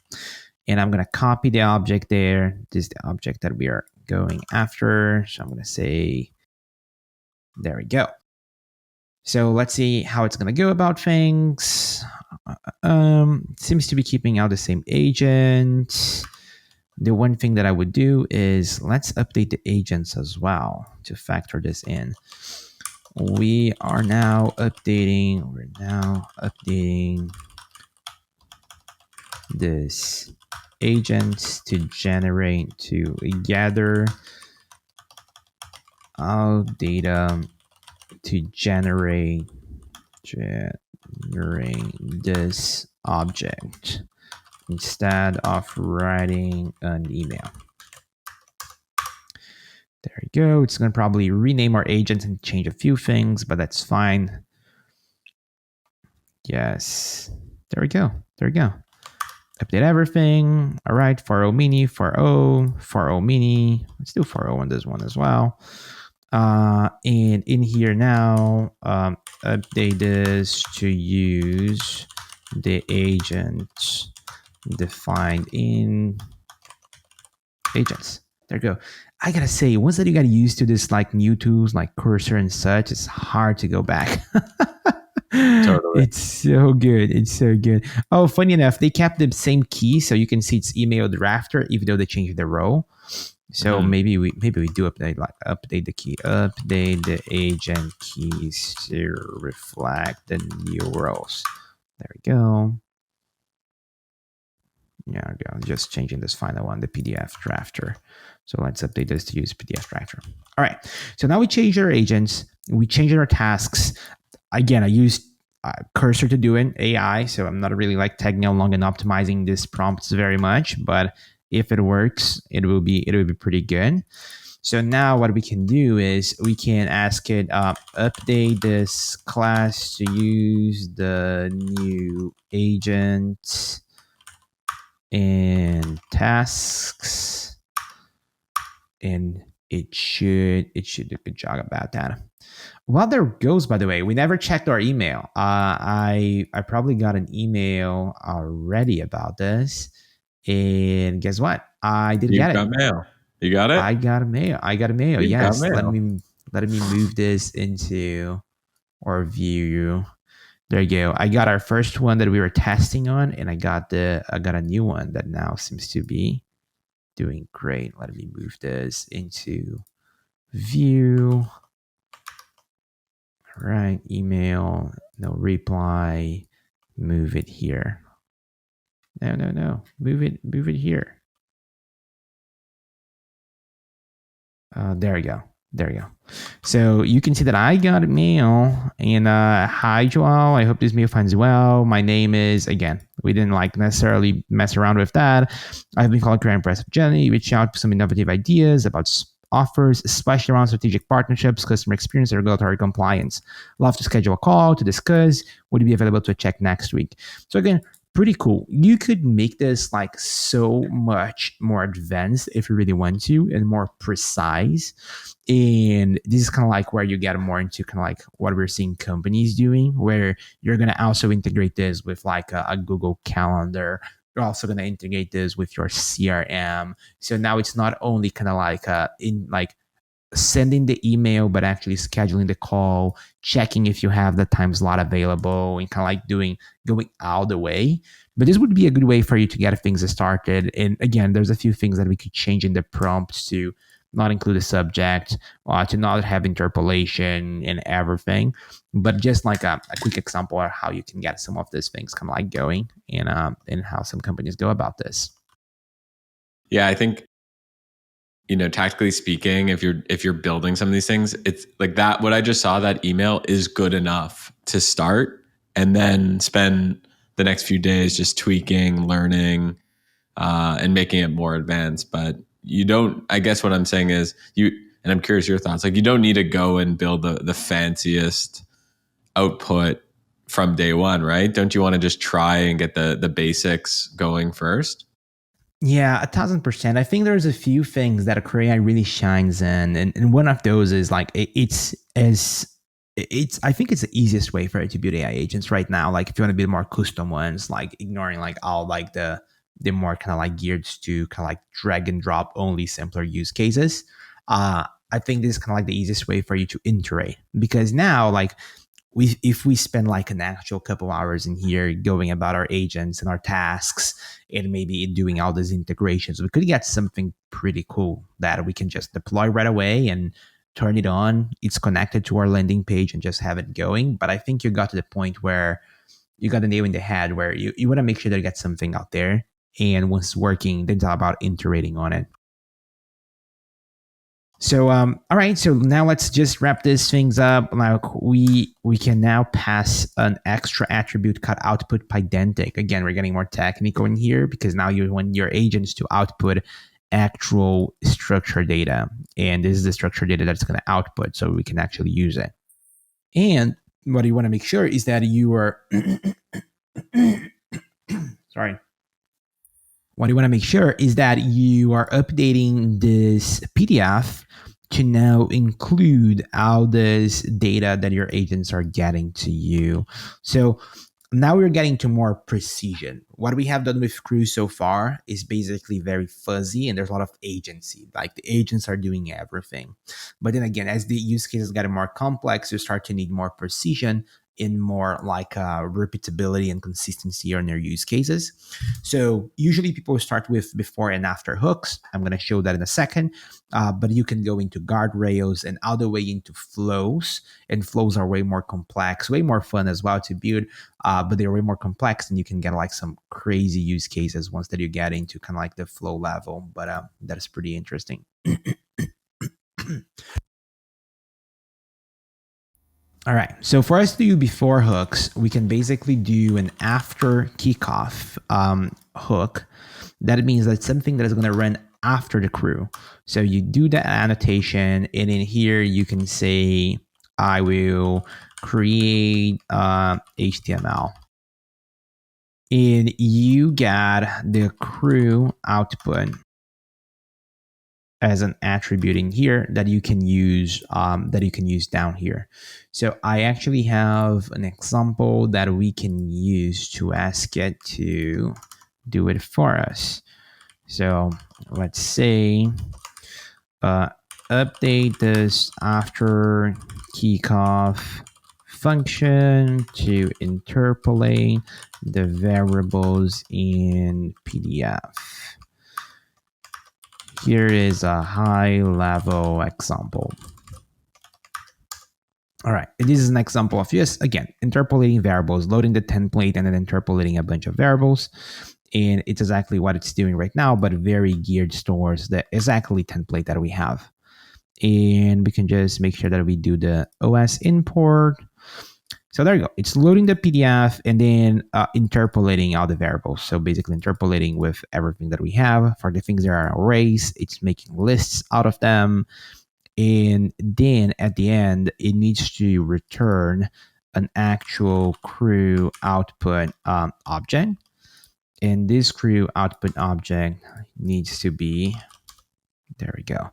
And I'm going to copy the object there. This is the object that we are going after. So I'm going to say, there we go. So let's see how it's going to go about things. Seems to be keeping out the same agent. The one thing that I would do is let's update the agents as well to factor this in. We're now updating this agents to gather all data to generate this object instead of writing an email. There we go. It's going to probably rename our agents and change a few things, but that's fine. Yes. There we go. Update everything. All right. 4.0 mini, 4.0 mini. Let's do 4.0 on this one as well. And in here now, update this to use the agent defined in agents. There you go. I gotta say, once that you got used to this like new tools like Cursor and such, it's hard to go back. Totally. It's so good. Oh, funny enough, they kept the same key, so you can see it's email drafter, even though they changed the role. So maybe we do update the agent keys to reflect the new roles. There we go. Yeah, just changing this final one, the PDF drafter. So let's update this to use PDF drafter. All right. So now we changed our agents. We changed our tasks. Again, I used Cursor to do it, AI. So I'm not really like tagging along and optimizing these prompts very much, but if it works, it will be pretty good. So now what we can do is we can ask it update this class to use the new agent and tasks, and it should do a good job about that. While there goes, by the way, we never checked our email. I probably got an email already about this, and guess what? I did get it. You got mail. You got it? I got a mail. Yes. Let me move this into our view. There you go. I got our first one that we were testing on, and I got a new one that now seems to be doing great. Let me move this into view. All right, email, no reply. Move it here. No. Move it here. There we go. So you can see that I got a mail, and hi João, I hope this mail finds you well. My name is, again, we didn't like necessarily mess around with that. I've been calling Career Impressive Jenny, reach out for some innovative ideas about offers, especially around strategic partnerships, customer experience, and regulatory compliance. Love to schedule a call to discuss. Would you be available to check next week? So again, pretty cool. You could make this like so much more advanced if you really want to, and more precise. And this is kind of like where you get more into kind of like what we're seeing companies doing, where you're going to also integrate this with like a Google Calendar. You're also going to integrate this with your CRM. So now it's not only kind of like in like sending the email, but actually scheduling the call, checking if you have the time slot available, and kind of like going all the way. But this would be a good way for you to get things started. And again, there's a few things that we could change in the prompts to not include a subject, to not have interpolation and everything. But just like a quick example of how you can get some of these things kind of like going, and how some companies go about this. Yeah, I think, tactically speaking, if you're building some of these things, it's like that. What I just saw, that email is good enough to start, and then spend the next few days just tweaking, learning, and making it more advanced. But you don't. I guess what I'm saying is and I'm curious your thoughts. Like, you don't need to go and build the fanciest output from day one, right? Don't you want to just try and get the basics going first? Yeah, 1,000%. I think there's a few things that a CrewAI really shines in, and one of those is like I think it's the easiest way for it to build AI agents right now. Like if you want to build more custom ones, like ignoring like all like the more kind of like geared to kind of like drag and drop only simpler use cases. I think this is kind of like the easiest way for you to iterate, because now like if we spend like an actual couple hours in here going about our agents and our tasks and maybe doing all these integrations, we could get something pretty cool that we can just deploy right away and turn it on. It's connected to our landing page and just have it going. But I think you got to the point where you got the nail in the head where you want to make sure that you get something out there. And once it's working, then it's all about iterating on it. So, all right. So now let's just wrap these things up. Like we can now pass an extra attribute called output pydantic. Again, we're getting more technical in here because now you want your agents to output actual structured data, and this is the structured data that's going to output, so we can actually use it. And what you want to make sure is that you are sorry. What you want to make sure is that you are updating this PDF to now include all this data that your agents are getting to you. So now we're getting to more precision. What we have done with Crew so far is basically very fuzzy, and there's a lot of agency. Like the agents are doing everything. But then again, as the use cases get more complex, you start to need more precision in more like repeatability and consistency on their use cases. So usually people start with before and after hooks. I'm going to show that in a second. But you can go into guardrails and all the way into flows. And flows are way more complex, way more fun as well to build. But they're way more complex, and you can get like some crazy use cases once that you get into kind of like the flow level. But that is pretty interesting. All right. So for us to do before hooks, we can basically do an after kickoff hook. That means that something that is going to run after the crew. So you do the annotation, and in here you can say, I will create HTML. And you get the crew output as an attribute in here that you can use down here. So I actually have an example that we can use to ask it to do it for us. So let's say update this after kickoff function to interpolate the variables in PDF. Here is a high-level example. All right, this is an example of just, again, interpolating variables, loading the template, and then interpolating a bunch of variables. And it's exactly what it's doing right now, but very geared towards the exactly template that we have. And we can just make sure that we do the OS import. So there you go. It's loading the PDF and then interpolating all the variables. So basically interpolating with everything that we have. For the things that are arrays, it's making lists out of them. And then at the end, it needs to return an actual crew output object. And this crew output object needs to be, there we go.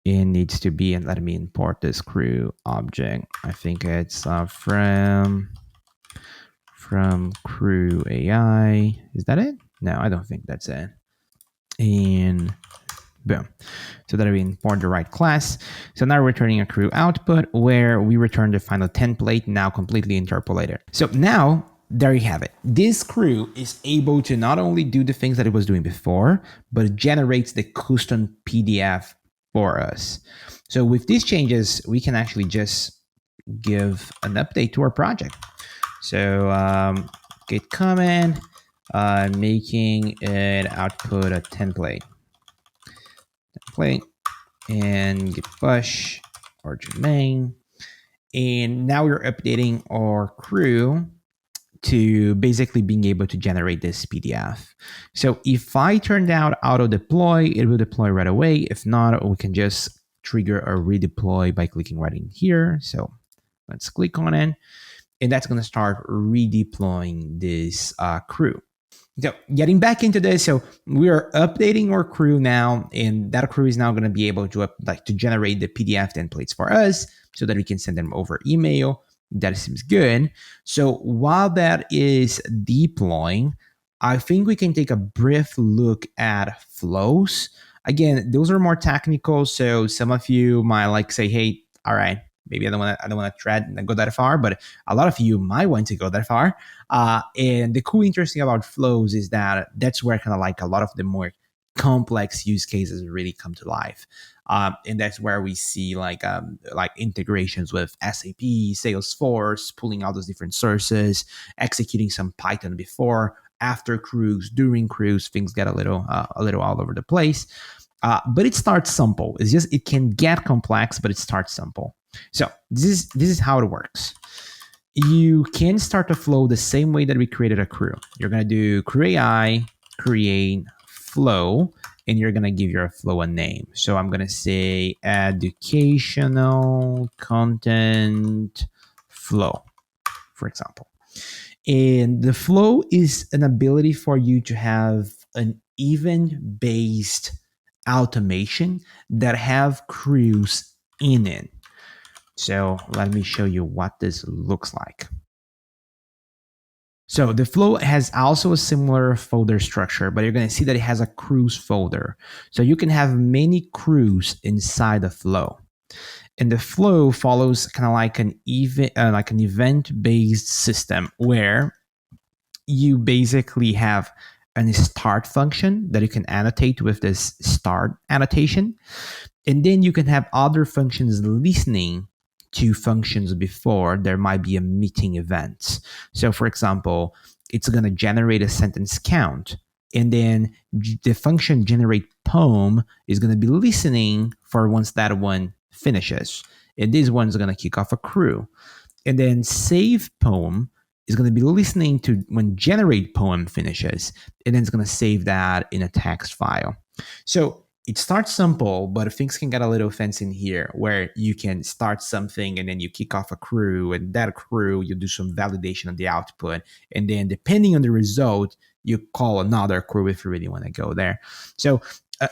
It needs to be, and let me import this crew object. I think it's from CrewAI. Is that it? No, I don't think that's it. And Boom. So that we import the right class. So now we're returning a crew output where we return the final template, now completely interpolated. So now there you have it. This crew is able to not only do the things that it was doing before, but it generates the custom PDF for us. So with these changes, we can actually just give an update to our project. So git comment, making it output a template, and git push origin main. And now we're updating our crew to basically being able to generate this PDF. So if I turn down auto deploy, it will deploy right away. If not, we can just trigger a redeploy by clicking right in here. So let's click on it. And that's going to start redeploying this crew. So getting back into this, so we are updating our crew now, and that crew is now going to be able to to generate the PDF templates for us so that we can send them over email. That seems good. So while that is deploying, I think we can take a brief look at flows. Again, those are more technical, so some of you might say, "Hey, all right, maybe I don't want to go that far," but a lot of you might want to go that far. And the cool, interesting about flows is that that's where kind of like a lot of the more complex use cases really come to life. And that's where we see like integrations with SAP, Salesforce, pulling out those different sources, executing some Python before, after crews, during crews. Things get a little all over the place. But it starts simple. It can get complex, but it starts simple. So this is how it works. You can start a flow the same way that we created a crew. You're going to do CrewAI, create flow, and you're going to give your flow a name. So I'm going to say educational content flow, for example. And the flow is an ability for you to have an event-based automation that have crews in it. So let me show you what this looks like. So the flow has also a similar folder structure, but you're going to see that it has a crews folder. So you can have many crews inside the flow. And the flow follows kind of like an event-based system where you basically have a start function that you can annotate with this start annotation. And then you can have other functions listening to functions before there might be a meeting event. So for example, it's going to generate a sentence count. And then the function generate poem is going to be listening for once that one finishes. And this one's going to kick off a crew. And then save poem is going to be listening to when generate poem finishes. And then it's going to save that in a text file. So it starts simple, but things can get a little fancy in here where you can start something and then you kick off a crew, and that crew, you do some validation of the output. And then depending on the result, you call another crew if you really want to go there. So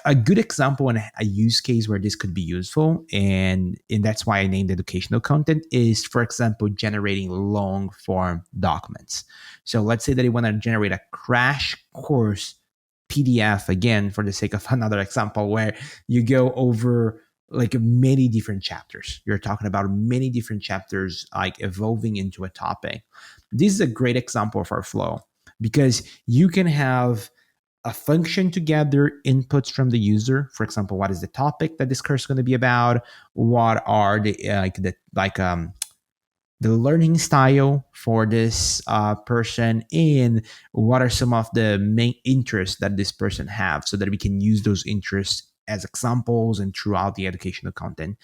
a good example and a use case where this could be useful, and that's why I named educational content, is, for example, generating long form documents. So let's say that you want to generate a crash course PDF, again, for the sake of another example, where you go over like many different chapters. You're talking about many different chapters, like evolving into a topic. This is a great example for flow because you can have a function to gather inputs from the user. For example, what is the topic that this course is going to be about? What are the learning style for this person, and what are some of the main interests that this person have, so that we can use those interests as examples and throughout the educational content.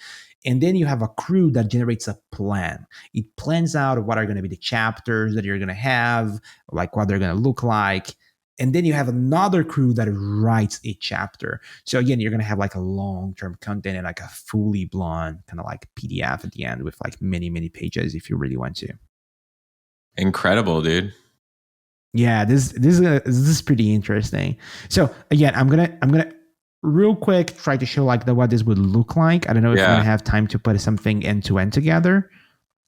And then you have a crew that generates a plan. It plans out what are going to be the chapters that you're going to have, like what they're going to look like. And then you have another crew that writes a chapter. So again, you're going to have like a long-term content and like a fully blown kind of like PDF at the end with like many, many pages if you really want to. Incredible, dude. Yeah, this is pretty interesting. So again, I'm gonna real quick try to show like what this would look like. I don't know if we're gonna have time to put something end to end together.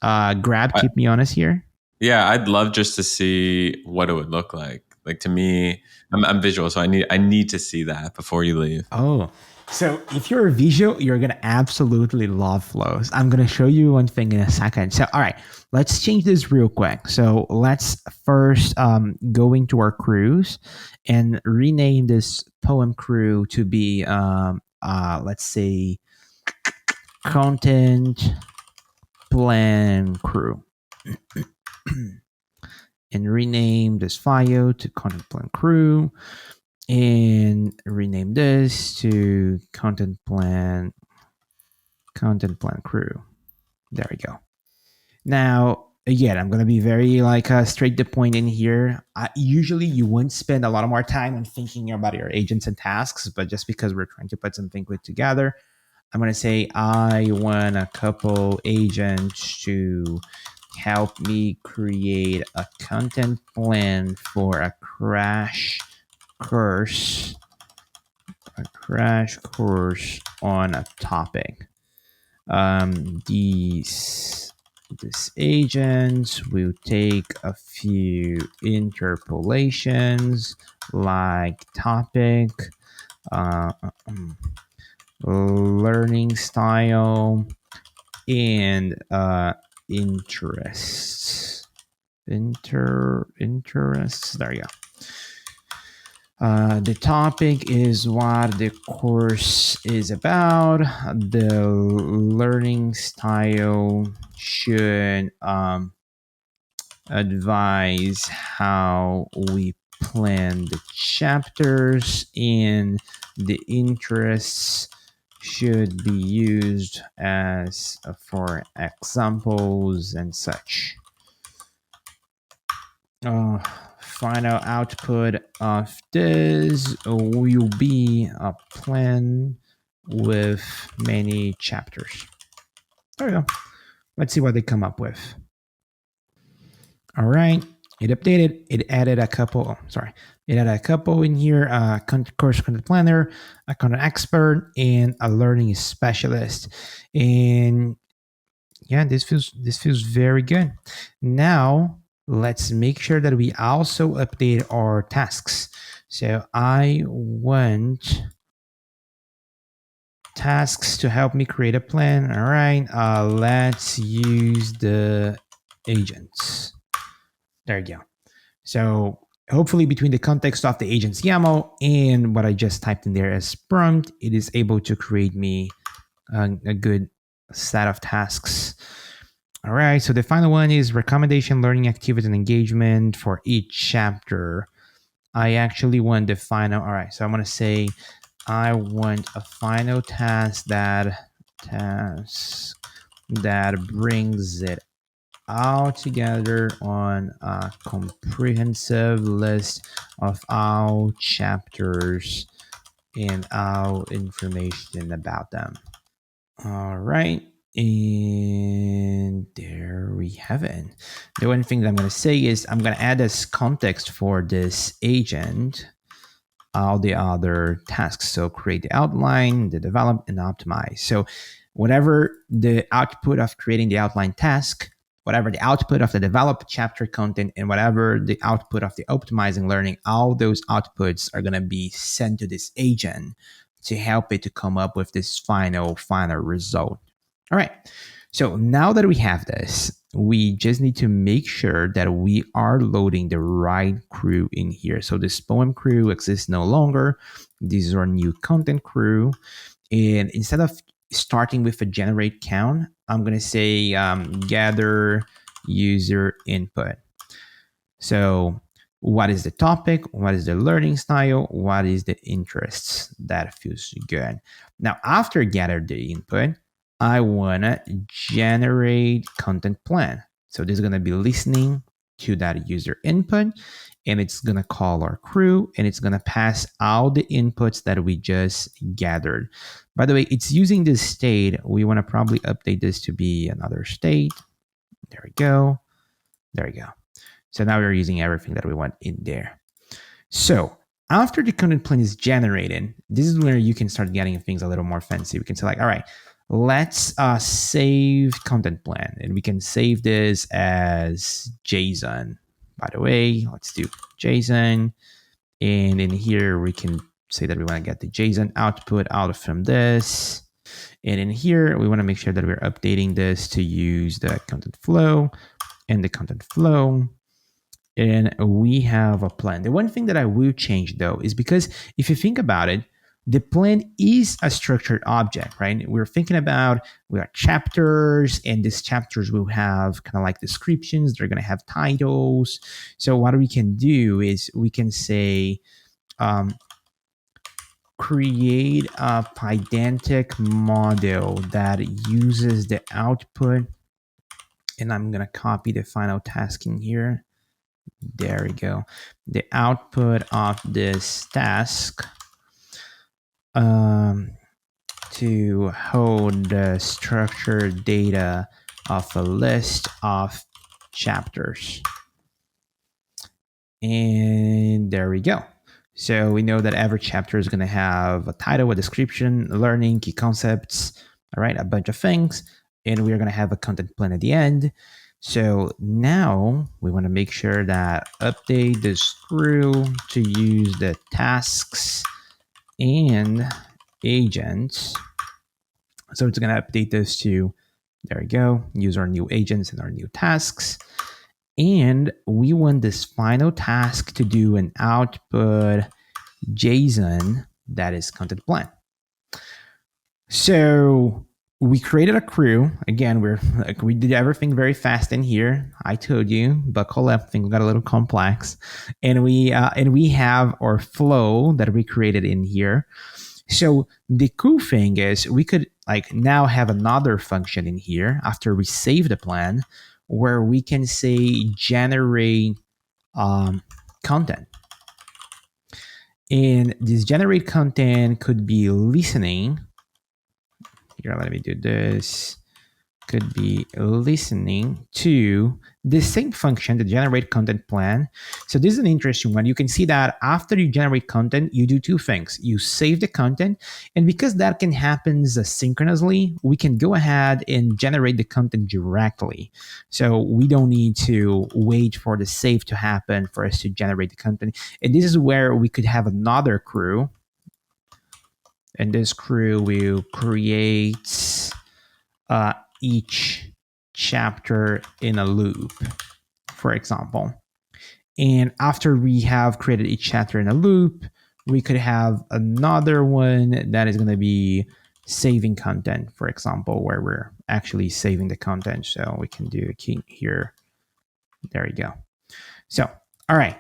Keep me honest here. Yeah, I'd love just to see what it would look like. Like, to me, I'm visual, so I need to see that before you leave. Oh, So if you're a visual, you're going to absolutely love flows. I'm going to show you one thing in a second. So, all right, let's change this real quick. So let's first go into our crews and rename this poem crew to be, let's say, content plan crew. And rename this file to content plan crew, and rename this to content plan crew. There we go. Now, again, I'm going to be very straight to point in here. Usually you wouldn't spend a lot more time on thinking about your agents and tasks, but just because we're trying to put something quick together, I'm going to say I want a couple agents to help me create a content plan for a crash course on a topic. These agents will take a few interpolations like topic, learning style, and interests. Interests. There you go. The topic is what the course is about. The learning style should advise how we plan the chapters, and the interests should be used as for examples and such. Final output of this will be a plan with many chapters. There we go. Let's see what they come up with. All right, it updated. It added a couple. It added a couple in here: course content planner, a content expert, and a learning specialist. And yeah, this feels very good. Now let's make sure that we also update our tasks. So I want tasks to help me create a plan. All right, let's use the agents. There you go. So hopefully between the context of the agent's YAML and what I just typed in there as prompt, it is able to create me a good set of tasks. All right, so the final one is recommendation, learning activity, and engagement for each chapter. I actually want the final. All right, so I'm going to say I want a final task that brings it all together on a comprehensive list of all chapters and all information about them. All right. And there we have it. The one thing that I'm going to say is I'm going to add this context for this agent, all the other tasks. So create the outline, the develop, and optimize. So whatever the output of creating the outline task, whatever the output of the develop chapter content, and whatever the output of the optimizing learning, all those outputs are going to be sent to this agent to help it to come up with this final result. All right. So now that we have this, we just need to make sure that we are loading the right crew in here. So this poem crew exists no longer. This is our new content crew. And instead of starting with a generate count, I'm going to say gather user input. So what is the topic? What is the learning style? What is the interests? That feels good. Now, after gather the input, I want to generate content plan. So this is going to be listening to that user input, and it's going to call our crew, and it's going to pass all the inputs that we just gathered. By the way, it's using this state. We want to probably update this to be another state. There we go. There we go. So now we're using everything that we want in there. So after the content plan is generated, this is where you can start getting things a little more fancy. We can select, all right, let's save content plan, and we can save this as JSON. By the way, let's do JSON, and in here we can say that we want to get the JSON output out from this. And in here, we want to make sure that we're updating this to use the content flow and the content flow. And we have a plan. The one thing that I will change though is because if you think about it, the plan is a structured object, right? We're thinking about, we have chapters, and these chapters will have kind of like descriptions. They're going to have titles. So what we can do is we can say, create a Pydantic model that uses the output. And I'm going to copy the final task in here. There we go. The output of this task to hold the structured data of a list of chapters. And there we go. So we know that every chapter is going to have a title, a description, learning, key concepts, all right, a bunch of things. And we're going to have a content plan at the end. So now we want to make sure that update the screw to use the tasks and agents. So it's going to update this to, there we go, use our new agents and our new tasks. And we want this final task to do an output JSON that is content plan. So we created a crew. Again, we did everything very fast in here. I told you, buckle up, things got a little complex. And we have our flow that we created in here. So the cool thing is we could like now have another function in here after we save the plan where we can say generate content. And this generate content could be listening. Here, let me do this. Could be listening to the same function, the generate content plan. So this is an interesting one. You can see that after you generate content, you do two things. You save the content, and because that can happen asynchronously, we can go ahead and generate the content directly. So we don't need to wait for the save to happen for us to generate the content. And this is where we could have another crew. And this crew will create each chapter in a loop, for example. And after we have created each chapter in a loop, we could have another one that is going to be saving content, for example, where we're actually saving the content. So we can do a key here. There you go. So, all right.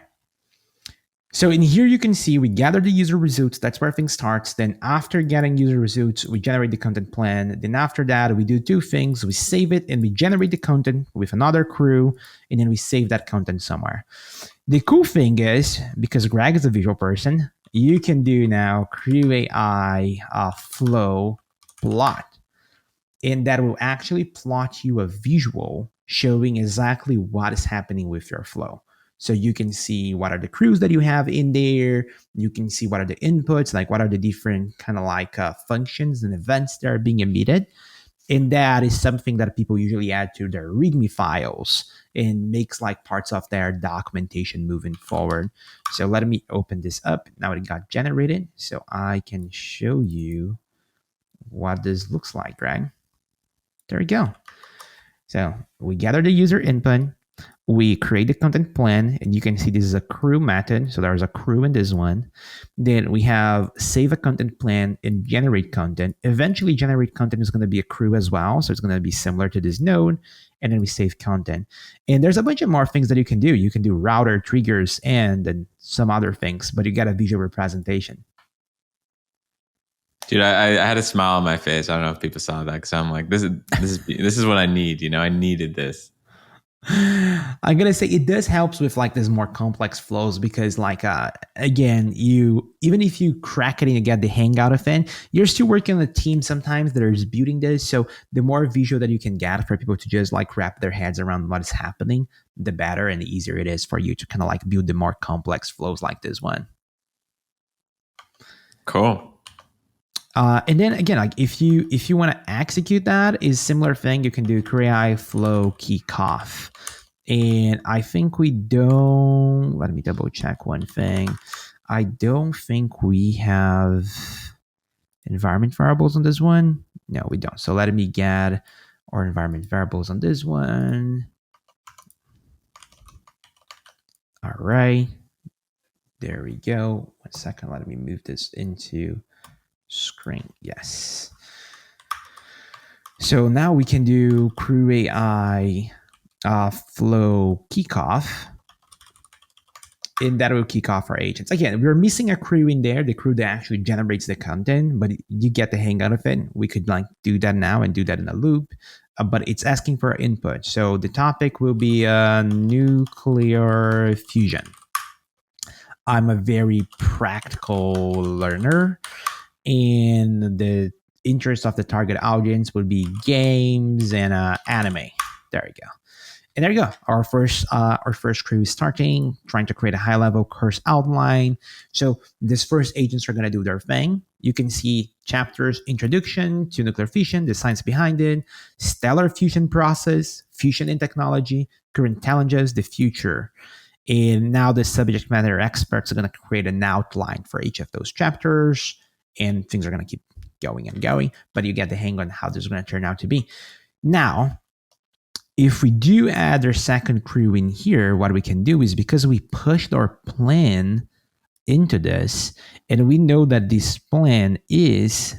So in here, you can see we gather the user results. That's where everything starts. Then after getting user results, we generate the content plan. Then after that, we do two things. We save it and we generate the content with another crew. And then we save that content somewhere. The cool thing is, because Greg is a visual person, you can do now CrewAI flow plot. And that will actually plot you a visual showing exactly what is happening with your flow. So you can see what are the crews that you have in there. You can see what are the inputs, like what are the different kind of like functions and events that are being emitted. And that is something that people usually add to their README files and makes like parts of their documentation moving forward. So let me open this up. Now it got generated. So I can show you what this looks like, right? There we go. So we gather the user input. We create the content plan, and you can see this is a crew method. So there's a crew in this one. Then we have save a content plan and generate content. Eventually, generate content is going to be a crew as well. So it's going to be similar to this node. And then we save content. And there's a bunch of more things that you can do. You can do router triggers and some other things, but you got a visual representation. Dude, I had a smile on my face. I don't know if people saw that because I'm like, this is what I need. You know, I needed this. I'm gonna say it does help with like this more complex flows because like again, even if you crack it and you get the hang out of it, you're still working on a team sometimes that is building this. So the more visual that you can get for people to just like wrap their heads around what is happening, the better and the easier it is for you to kind of like build the more complex flows like this one. Cool. And then again, like if you want to execute that, is similar thing. You can do CrewAI flow kickoff, and I think we don't. Let me double check one thing. I don't think we have environment variables on this one. No, we don't. So let me get our environment variables on this one. All right. There we go. 1 second. Let me move this into screen. Yes. So now we can do CrewAI flow kickoff. And that will kick off our agents. Again, we're missing a crew in there, the crew that actually generates the content, but you get the hang out of it. We could like do that now and do that in a loop, but it's asking for input. So the topic will be nuclear fusion. I'm a very practical learner, and the interest of the target audience would be games and anime. There we go. And there you go. Our first crew is starting, trying to create a high-level course outline. So these first agents are going to do their thing. You can see chapters, introduction to nuclear fusion, the science behind it, stellar fusion process, fusion in technology, current challenges, the future. And now the subject matter experts are going to create an outline for each of those chapters, and things are going to keep going and going. But you get the hang on how this is going to turn out to be. Now, if we do add our second crew in here, what we can do is, because we pushed our plan into this, and we know that this plan is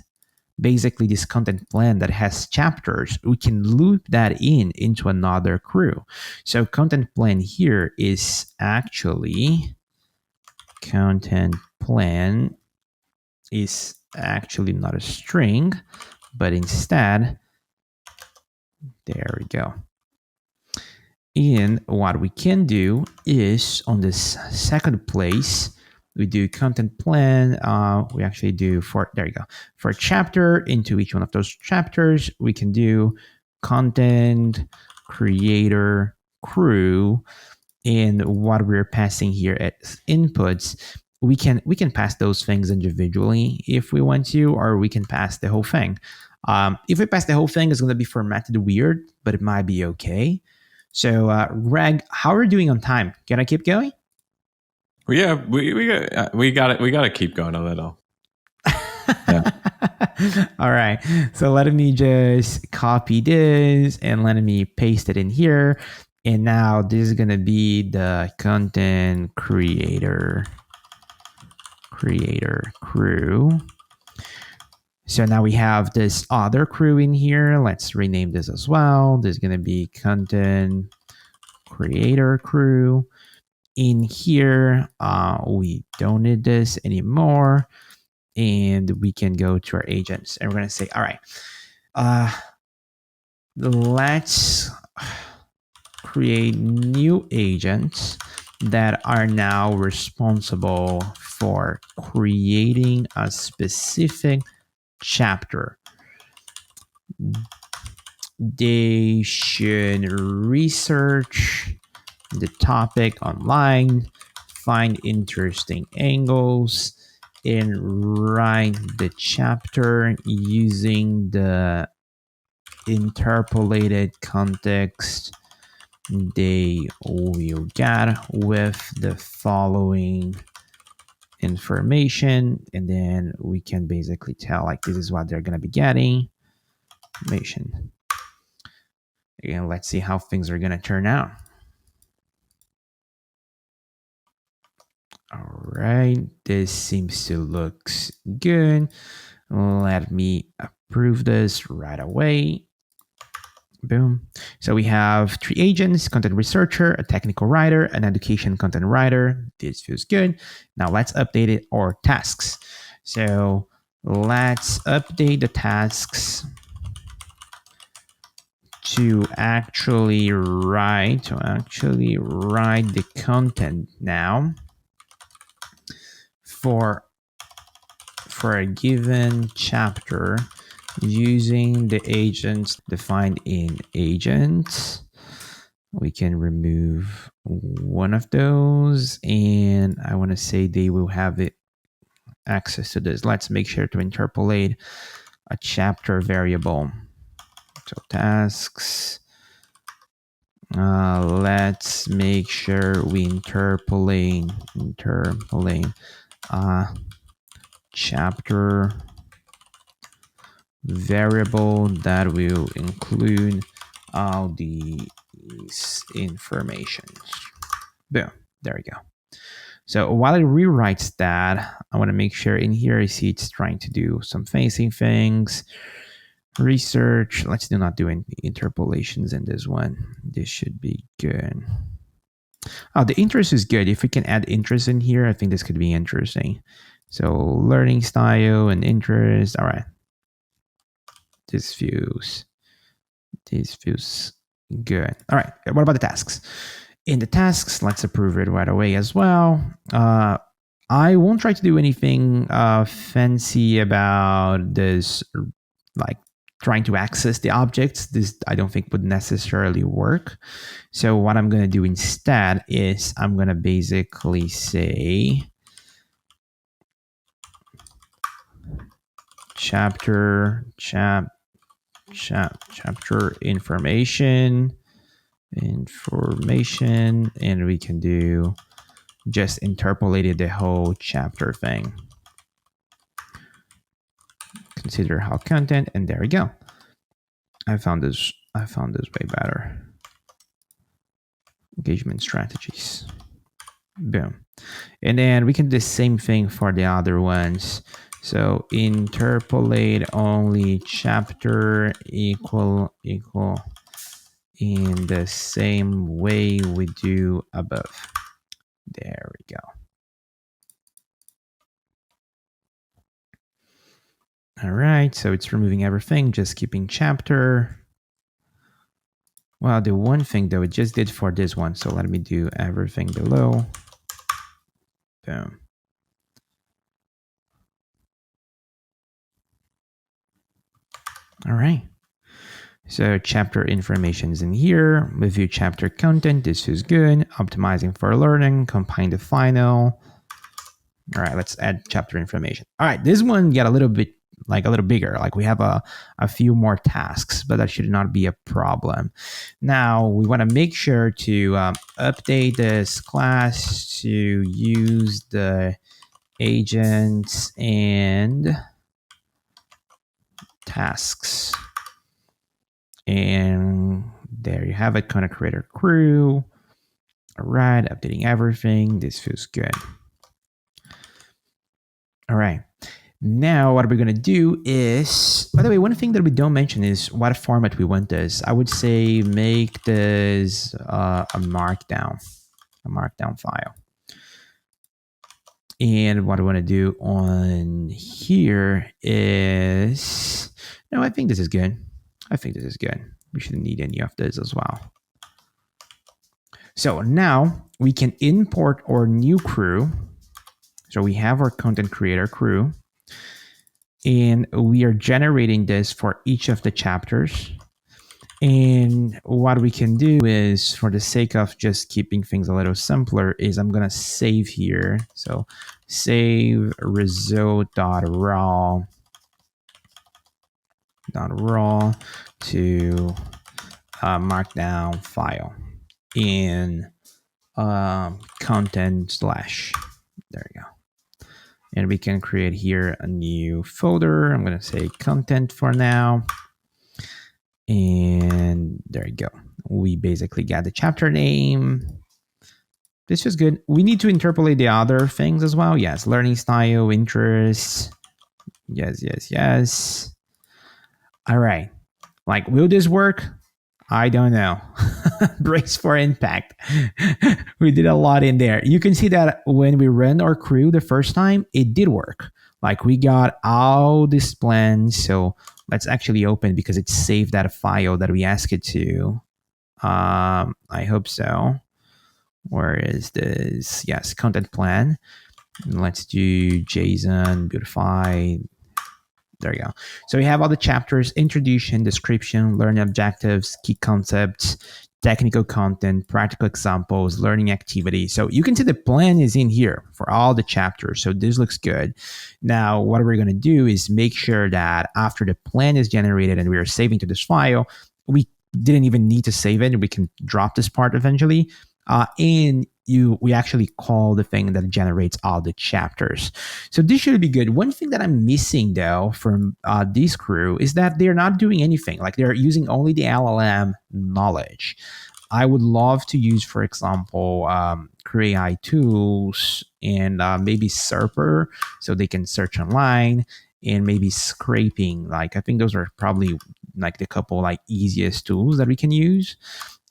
basically this content plan that has chapters, we can loop that into another crew. So content plan here is actually, content plan is actually not a string, but instead, there we go. And what we can do is, on this second place, we do content plan. We actually do there you go. For a chapter, into each one of those chapters, we can do content creator crew. And what we're passing here as inputs, we can pass those things individually if we want to, or we can pass the whole thing. If we pass the whole thing, it's going to be formatted weird, but it might be okay. So, Greg, how are we doing on time? Can I keep going? Well, yeah, we got it. We got to keep going a little. Yeah. All right. So let me just copy this and let me paste it in here. And now this is going to be the content creator crew. So now we have this other crew in here. Let's rename this as well. This is going to be content creator crew. In here, we don't need this anymore. And we can go to our agents. And we're going to say, all right, let's create new agents that are now responsible for creating a specific chapter. They should research the topic online, find interesting angles, and write the chapter using the interpolated context they will get with the following information. And then we can basically tell, like, this is what they're going to be getting. Information. And let's see how things are going to turn out. All right, this seems to look good. Let me approve this right away. Boom. So we have 3 agents: content researcher, a technical writer, an education content writer. This feels good. Now let's update it, or tasks. So let's update the tasks to actually write the content now for a given chapter, using the agents defined in agents. We can remove one of those, and I want to say they will have access to this. Let's make sure to interpolate a chapter variable. So tasks, let's make sure we interpolate chapter variable that will include all these information. Boom. There we go. So while it rewrites that, I want to make sure in here I see it's trying to do some facing things. Research. Let's not do any interpolations in this one. This should be good. Oh, the interest is good. If we can add interest in here, I think this could be interesting. So learning style and interest. All right. This feels good. All right. What about the tasks? In the tasks, let's approve it right away as well. I won't try to do anything fancy about this, like trying to access the objects. This I don't think would necessarily work. So what I'm going to do instead is I'm going to basically say chapter information, and we can do just interpolated the whole chapter thing. Consider how content, and there we go. I found this way better. Engagement strategies. Boom. And then we can do the same thing for the other ones. So interpolate only chapter equal in the same way we do above. There we go. All right, so it's removing everything, just keeping chapter. Well, the one thing though, it just did for this one. So let me do everything below. Boom. All right. So chapter information is in here. Review chapter content. This is good. Optimizing for learning. Compile the final. All right, let's add chapter information. All right, this one got a little bit bigger. Like we have a few more tasks, but that should not be a problem. Now we want to make sure to update this class to use the agents and tasks. And there you have it, content creator crew. All right, updating everything. This feels good. All right. Now, what we're going to do is, by the way, one thing that we don't mention is what format we want this. I would say make this a markdown file. And what I want to do on here is, no, I think this is good. We shouldn't need any of this as well. So now we can import our new crew. So we have our content creator crew, and we are generating this for each of the chapters. And what we can do is, for the sake of just keeping things a little simpler, is I'm going to save here. So save result.raw to markdown file in content / there we go. And we can create here a new folder. I'm going to say content for now. And there you go. We basically got the chapter name. This is good. We need to interpolate the other things as well. Yes, learning style, interests. Yes. All right. Like, will this work? I don't know. Brace for impact. We did a lot in there. You can see that when we ran our crew the first time, it did work. Like, we got all these plans. So let's actually open, because it saved that file that we asked it to. I hope so. Where is this? Yes, content plan. Let's do JSON, beautify. There you go. So we have all the chapters: introduction, description, learning objectives, key concepts, technical content, practical examples, learning activities. So you can see the plan is in here for all the chapters. So this looks good. Now, what we're going to do is make sure that after the plan is generated and we are saving to this file, we didn't even need to save it. We can drop this part eventually. And we actually call the thing that generates all the chapters. So this should be good. One thing that I'm missing though from this crew is that they're not doing anything. Like they're using only the LLM knowledge. I would love to use, for example, CrewAI tools and maybe Serper so they can search online, and maybe scraping. Like I think those are probably like the couple like easiest tools that we can use.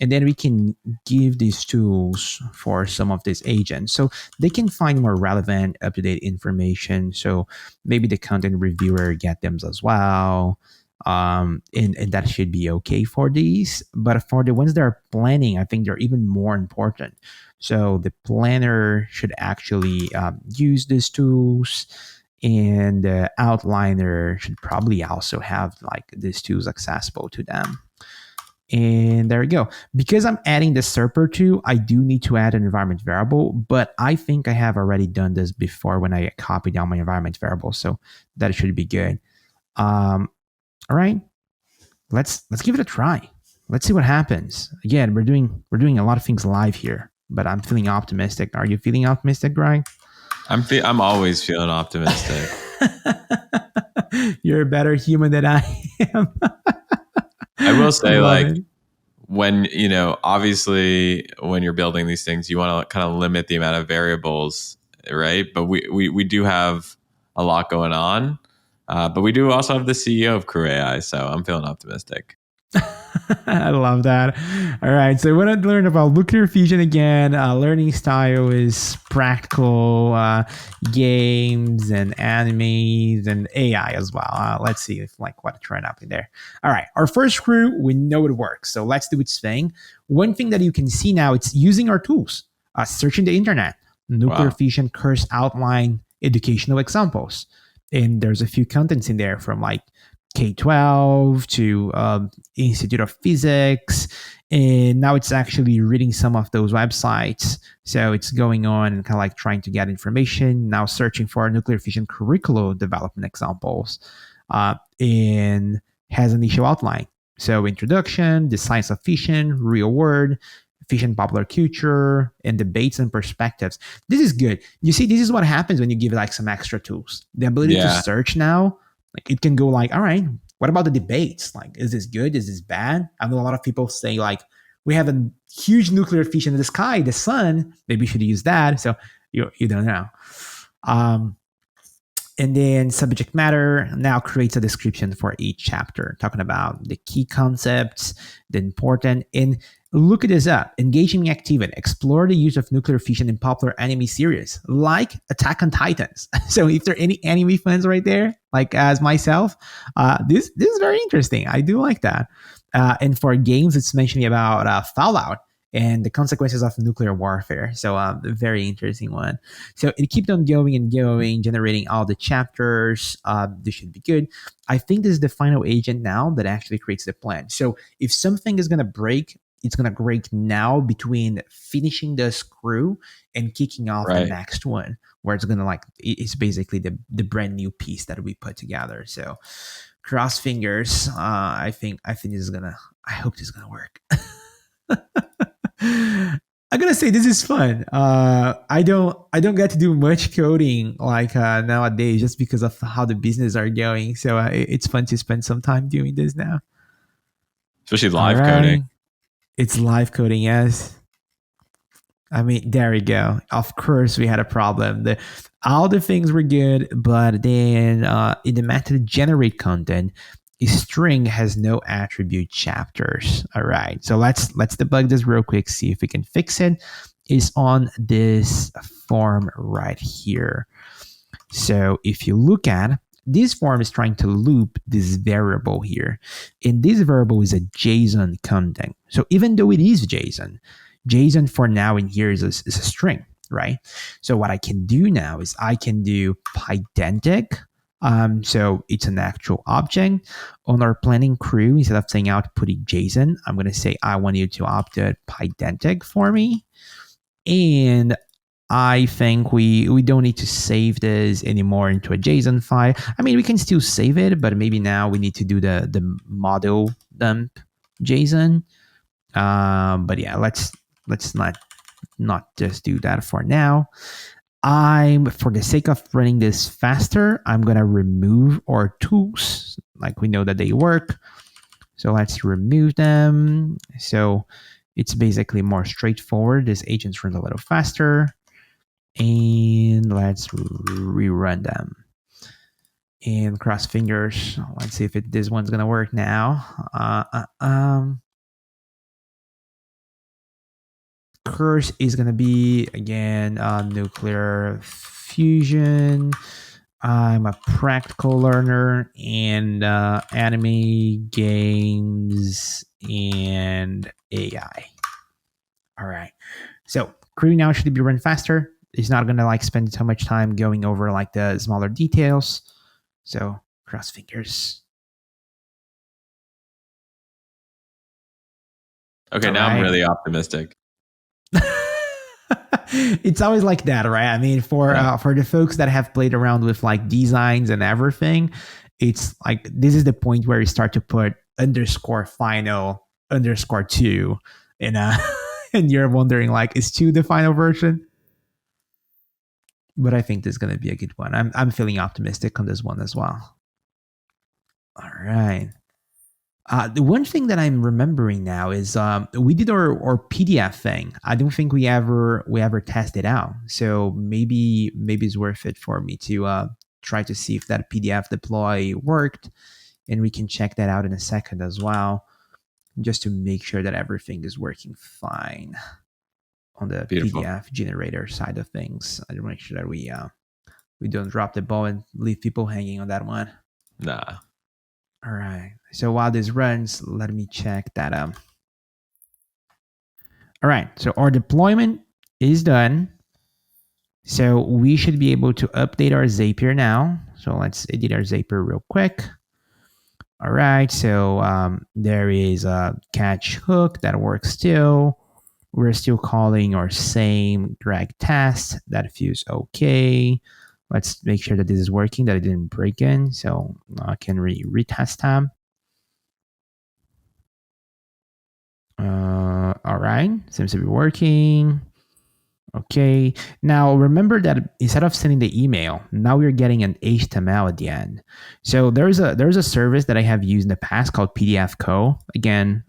And then we can give these tools for some of these agents so they can find more relevant, up-to-date information. So maybe the content reviewer get them as well. And that should be okay for these. But for the ones that are planning, I think they're even more important. So the planner should actually use these tools, and the outliner should probably also have like these tools accessible to them. And there we go. Because I'm adding the Serper too, I do need to add an environment variable, but I think I have already done this before when I copied down my environment variable, so that should be good. All right, let's give it a try. Let's see what happens. Again, we're doing a lot of things live here, but I'm feeling optimistic. Are you feeling optimistic, Greg? I'm always feeling optimistic. You're a better human than I am. I will say, like, when, obviously when you're building these things, you want to kind of limit the amount of variables, right? But we do have a lot going on. But we do also have the CEO of CrewAI, so I'm feeling optimistic. I love that. All right, so when I learned about nuclear fusion again, learning style is practical games and animes and AI as well. Let's see if what turned up in there. All right, our first crew, we know it works, so let's do its thing. One thing that you can see now, it's using our tools, searching the internet, nuclear fusion course outline, educational examples, and there's a few contents in there from like K-12 to Institute of Physics, and now it's actually reading some of those websites. So it's going on and kind of like trying to get information, now searching for nuclear fusion curriculum development examples, and has an issue outline. So introduction, the science of fission, real world, fission popular culture, and debates and perspectives. This is good. You see, this is what happens when you give it like some extra tools. The ability to search now, like it can go like, all right, what about the debates? Like, is this good? Is this bad? I know a lot of people say like, we have a huge nuclear fission in the sky, the sun, maybe we should use that. So you don't know. And then subject matter now creates a description for each chapter, talking about the key concepts, the important, and look this up. Engaging activity. Explore the use of nuclear fission in popular anime series like Attack on Titans. So if there are any anime fans right there, like as myself, this is very interesting. I do like that. And for games, it's mentioning about Fallout and the consequences of nuclear warfare. So a very interesting one. So it keeps on going and going, generating all the chapters. This should be good. I think this is the final agent now that actually creates the plan. So if something is going to break, it's going to break now between finishing the screw and kicking off the next one, where it's going to it's basically the brand new piece that we put together. So cross fingers. I hope this is going to work. I'm gonna say this is fun. I don't get to do much coding nowadays just because of how the business are going. So it's fun to spend some time doing this now, especially live coding. It's live coding, yes. I mean, there we go. Of course, we had a problem. All the things were good, but then in the method to generate content, a string has no attribute chapters. All right, so let's debug this real quick, see if we can fix it. It's on this form right here. So if you look at this form, is trying to loop this variable here, and this variable is a JSON content. So even though it is JSON for now in here is a string, right? So what I can do now is I can do pydantic. So it's an actual object. On our planning crew, instead of saying outputting JSON, I'm going to say I want you to output pydantic for me. And I think we don't need to save this anymore into a JSON file. I mean, we can still save it, but maybe now we need to do the model dump JSON. But yeah, let's not not just do that for now. For the sake of running this faster, I'm going to remove our tools. Like we know that they work. So let's remove them. So it's basically more straightforward. This agent runs a little faster. And let's rerun them. And cross fingers. Let's see if this one's going to work now. Course is going to be, again, nuclear fusion. I'm a practical learner and anime, games, and AI. All right. So Crew now should be run faster. It's not going to spend so much time going over the smaller details. So cross fingers. Okay, now I'm really optimistic. It's always like that, right? I mean, for the folks that have played around with designs and everything, it's this is the point where you start to put _final _2 and you're wondering is 2 the final version? But I think this is going to be a good one. I'm feeling optimistic on this one as well. All right. The one thing that I'm remembering now is we did our PDF thing. I don't think we ever tested out. So maybe it's worth it for me to try to see if that PDF deploy worked, and we can check that out in a second as well, just to make sure that everything is working fine on the PDF generator side of things. I want to make sure that we don't drop the ball and leave people hanging on that one. Nah. All right. So while this runs, let me check that. All right. So our deployment is done. So we should be able to update our Zapier now. So let's edit our Zapier real quick. All right. So there is a catch hook that works still. We're still calling our same drag test. That feels okay. Let's make sure that this is working, that it didn't break in. So I can retest tab. All right, seems to be working. Okay, now remember that instead of sending the email, now we're getting an HTML at the end. So there's a service that I have used in the past called PDF Co. Again,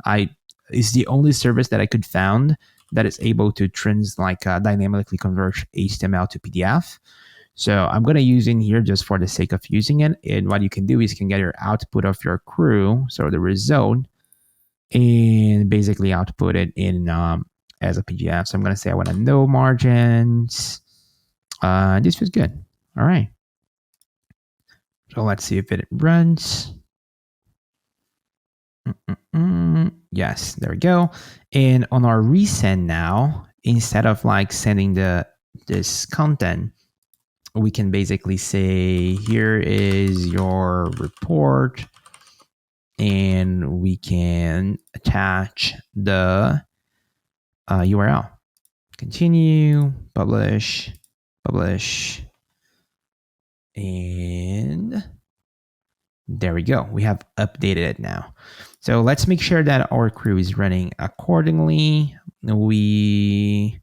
it's the only service that I could found that is able to dynamically convert HTML to PDF. So I'm going to use in here just for the sake of using it. And what you can do is you can get your output of your crew, so the result, and basically output it in as a PDF. So I'm going to say I want to know margins. This was good. All right. So let's see if it runs. Yes, there we go. And on our resend now, instead of sending this content, we can basically say, here is your report, and we can attach the URL. Continue, publish, and there we go. We have updated it now. So let's make sure that our crew is running accordingly. We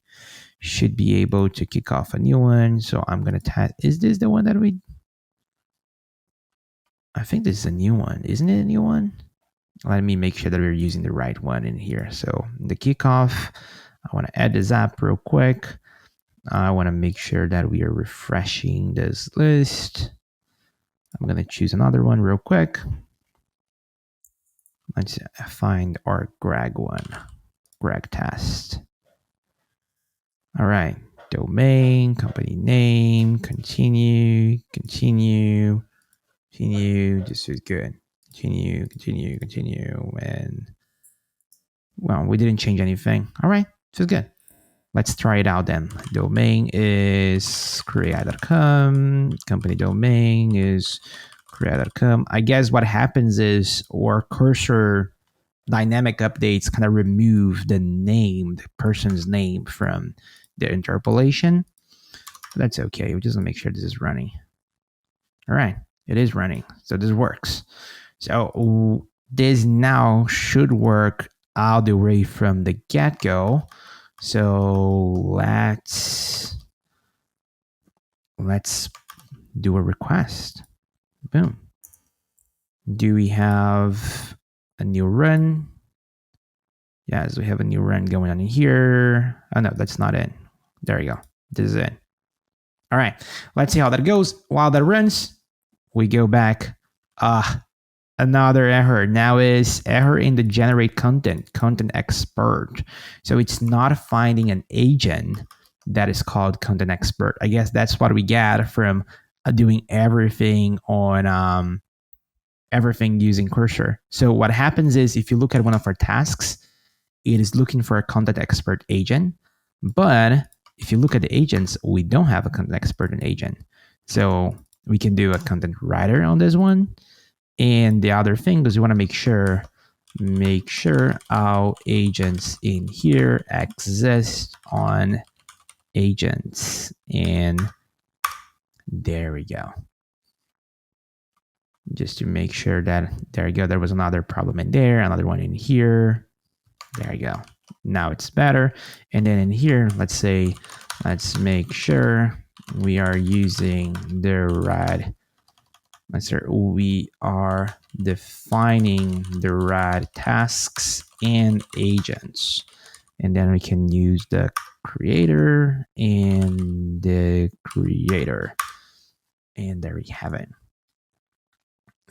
should be able to kick off a new one. So I'm going to test. Is this the one that I think this is a new one. Isn't it a new one? Let me make sure that we're using the right one in here. So the kickoff, I want to add this app real quick. I want to make sure that we are refreshing this list. I'm going to choose another one real quick. Let's find our Greg one, Greg test. All right, domain, company name, continue. This is good. Continue. And well, we didn't change anything. All right, this is good. Let's try it out then. Domain is CrewAI.com. Company domain is CrewAI.com. I guess what happens is our cursor dynamic updates kind of remove the person's name from the interpolation. But that's okay. We just want to make sure this is running. All right, it is running. So this works. So this now should work all the way from the get-go. So let's do a request. Boom. Do we have a new run? Yes, we have a new run going on in here. Oh no, that's not it. There you go. This is it. All right, let's see how that goes. While that runs, we go back. Another error now is error in the generate content expert. So it's not finding an agent that is called content expert. I guess that's what we get from doing everything on everything using Cursor. So what happens is if you look at one of our tasks, it is looking for a content expert agent, but if you look at the agents, we don't have a content expert and agent. So we can do a content writer on this one. And the other thing is we want to make sure our agents in here exist on agents. And there we go. Just to make sure that, there you go. There was another problem in there, another one in here. There you go. Now it's better. And then in here, let's make sure we are using the right, we are defining the right tasks and agents. And then we can use the creator and the creator. And there we have it.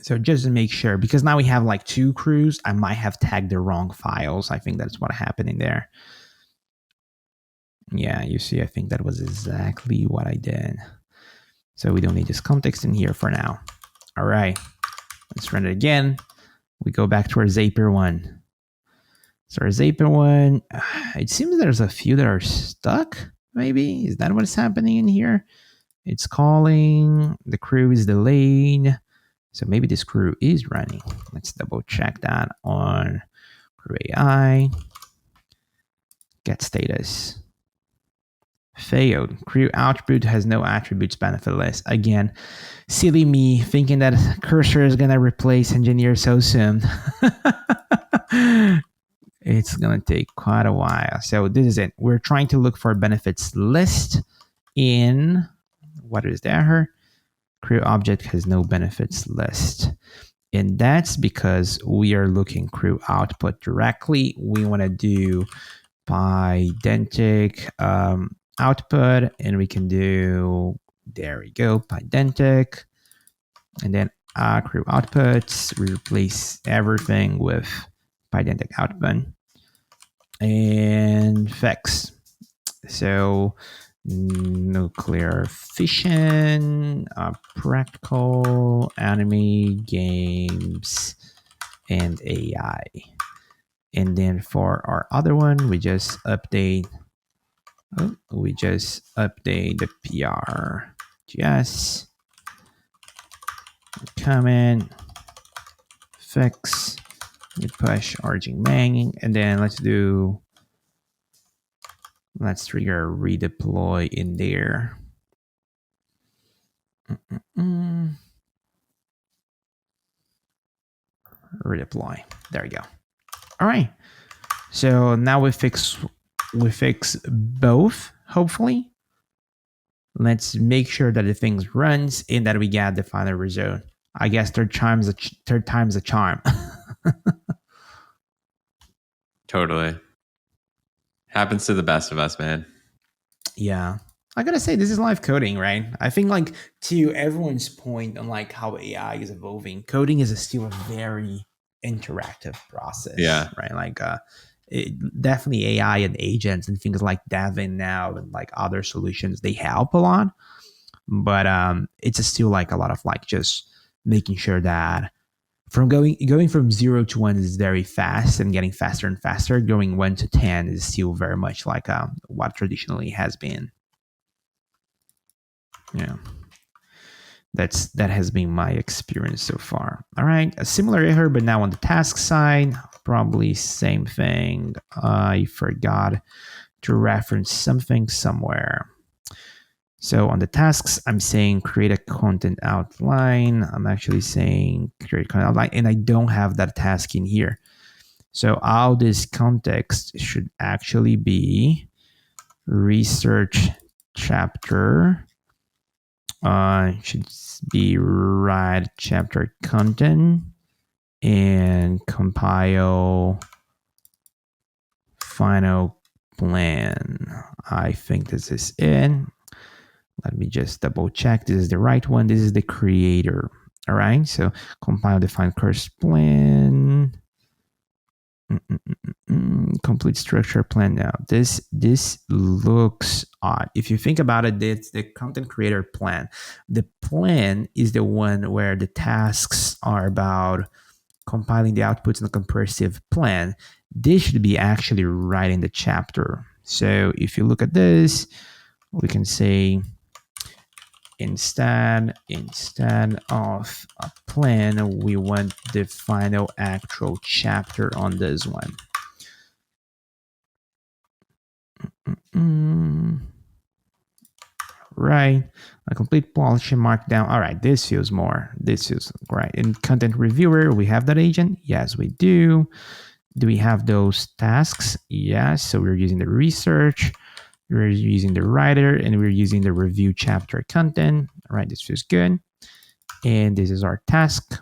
So just to make sure, because now we have like 2 crews, I might have tagged the wrong files. I think that's what happened in there. Yeah, you see, I think that was exactly what I did. So we don't need this context in here for now. All right, let's run it again. We go back to our Zapier one. So our Zapier one, it seems there's a few that are stuck, maybe. Is that what's happening in here? It's calling, the crew is delayed. So maybe this crew is running. Let's double check that on CrewAI. Get status. Failed. Crew attribute has no attributes benefit list. Again, silly me thinking that Cursor is going to replace engineer so soon. It's going to take quite a while. So this is it. We're trying to look for a benefits list in, what is the error? Crew object has no benefits list. And that's because we are looking crew output directly. We want to do pydantic output, and we can do, there we go, pydantic. And then crew outputs, we replace everything with pydantic output and fix. So nuclear fission, practical, anime, games, and AI. And then for our other one, we just update the PR. Yes. Comment, fix, we push origin banging, and then let's trigger redeploy in there. Redeploy. There we go. All right. So now we fix both, hopefully. Let's make sure that the thing runs and that we get the final result. I guess third time's a charm. Totally. Happens to the best of us, man. Yeah. I gotta say, this is live coding, right? I think, like, to everyone's point on like how AI is evolving, coding is still a very interactive process. Yeah. Right. Like definitely AI and agents and things like Devin now and like other solutions, they help a lot. But it's still like a lot of like just making sure that from going from 0 to 1 is very fast and getting faster and faster. Going 1 to 10 is still very much like what traditionally has been. Yeah, that has been my experience so far. All right, a similar error, but now on the task side, probably same thing. I forgot to reference something somewhere. So on the tasks, I'm saying create a content outline. I'm actually saying create content outline, and I don't have that task in here. So all this context should actually be research chapter. Should be write chapter content and compile final plan. I think this is it. Let me just double check. This is the right one. This is the creator. All right. So compile define course plan. Complete structure plan. Now this looks odd. If you think about it, it's the content creator plan. The plan is the one where the tasks are about compiling the outputs in a comprehensive plan. This should be actually writing the chapter. So if you look at this, we can say instead of a plan, we want the final actual chapter on this one. Right, a complete polish markdown. All right, this feels more. This feels right. In content reviewer, we have that agent. Yes, we do. Do we have those tasks? Yes. So we're using the research, we're using the writer, and we're using the review chapter content. All right, this feels good. And this is our task.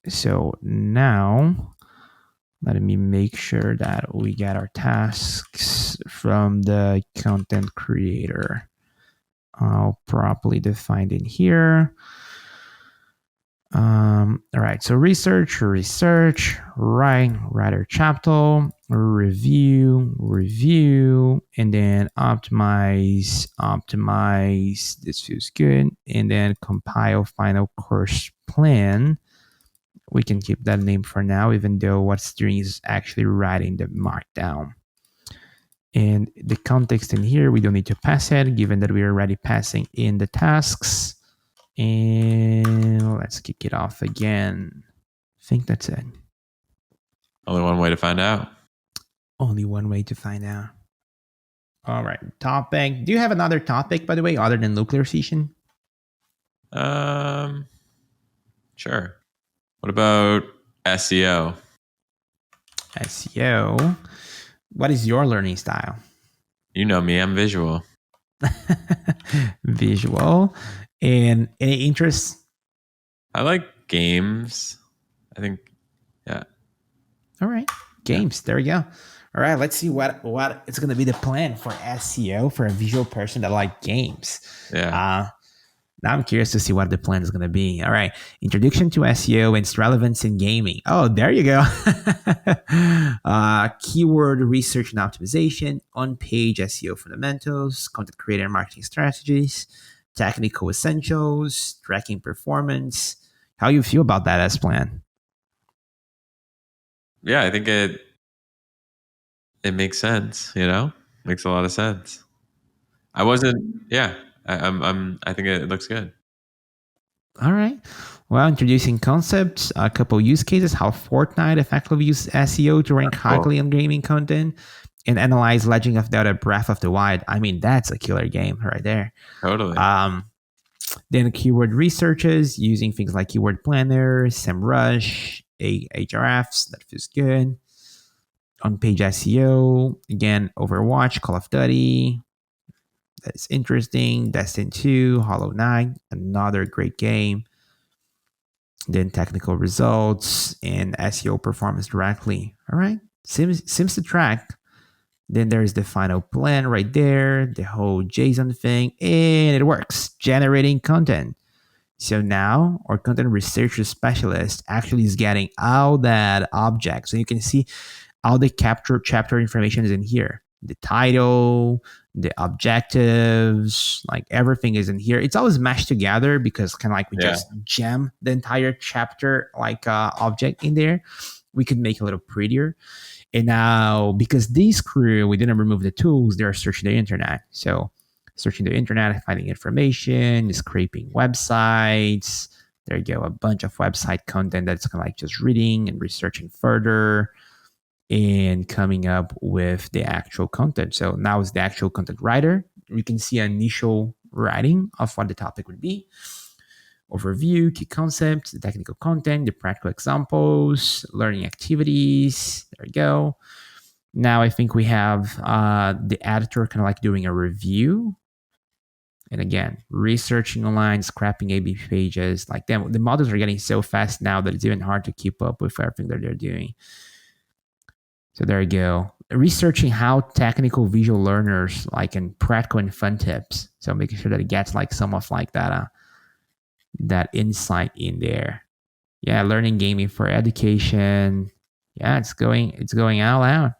So now let me make sure that we get our tasks from the content creator. I'll properly defined in here. All right, so research, writer chapter, review, and then optimize. This feels good. And then compile final course plan. We can keep that name for now, even though what's doing is actually writing the markdown. And the context in here, we don't need to pass it, given that we're already passing in the tasks. And let's kick it off again. I think that's it. Only one way to find out. Only one way to find out. All right. Topic. Do you have another topic, by the way, other than nuclear fission? Sure. What about SEO? SEO. What is your learning style? You know me, I'm visual. Visual. And any interests? I like games. I think, yeah. All right. Games. Yeah. There we go. All right. Let's see what it's going to be the plan for SEO for a visual person that like games. Yeah. Now I'm curious to see what the plan is going to be. All right. Introduction to SEO and its relevance in gaming. Oh, there you go. Keyword research and optimization, on-page SEO fundamentals, content creator and marketing strategies, technical essentials, tracking performance. How you feel about that as plan? Yeah, I think it makes sense, makes a lot of sense. I think it looks good. All right. Well, introducing concepts, a couple use cases, how Fortnite effectively uses SEO to rank highly on gaming content, and analyze Legend of Zelda Breath of the Wild. I mean, that's a killer game right there. Totally. Then keyword researches using things like Keyword Planner, SEMrush, Ahrefs. That feels good. On-page SEO, again, Overwatch, Call of Duty. That's interesting. Destiny 2, Hollow Knight, another great game. Then technical results and SEO performance directly. All right. Seems to track. Then there's the final plan right there, the whole JSON thing, and it works, generating content. So now our content researcher specialist actually is getting all that object. So you can see all the chapter information is in here. The title, the objectives, like everything is in here. It's always mashed together because kind of like we just jam the entire chapter like object in there. We could make it a little prettier. And now, because these crew, we didn't remove the tools, they're searching the internet. So searching the internet, finding information, scraping websites. There you go, a bunch of website content that's kind of like just reading and researching further and coming up with the actual content. So now it's the actual content writer. We can see an initial writing of what the topic would be. Overview, key concepts, the technical content, the practical examples, learning activities. There we go. Now I think we have the editor kind of like doing a review. And again, researching online, scrapping AB pages. Like the models are getting so fast now that it's even hard to keep up with everything that they're doing. So there you go. Researching how technical visual learners like and practical and fun tips. So making sure that it gets like some of like that insight in there. Yeah, learning gaming for education. Yeah, it's going all out.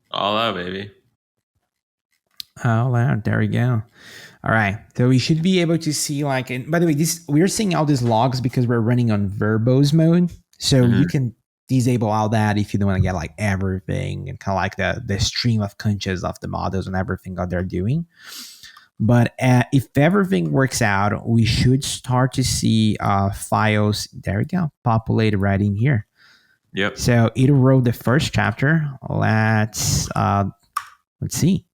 All out, baby. All out. There we go. All right. So we should be able to see like, and by the way, we're seeing all these logs because we're running on verbose mode. So you can disable all that if you don't want to get like everything and kind of like the stream of conscious of the models and everything that they're doing. But if everything works out, we should start to see files. There we go, populated right in here. Yep. So it wrote the first chapter. Let's see.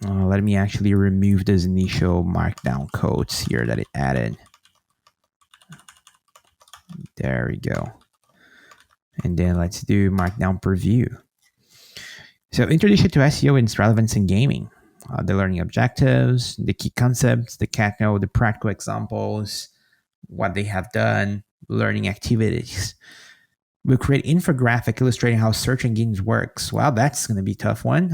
Let me actually remove those initial markdown codes here that it added. There we go. And then let's do markdown preview. So introduction to SEO and its relevance in gaming. The learning objectives, the key concepts, the the practical examples, what they have done, learning activities. We'll create infographic illustrating how search engines works. Well, that's going to be a tough one.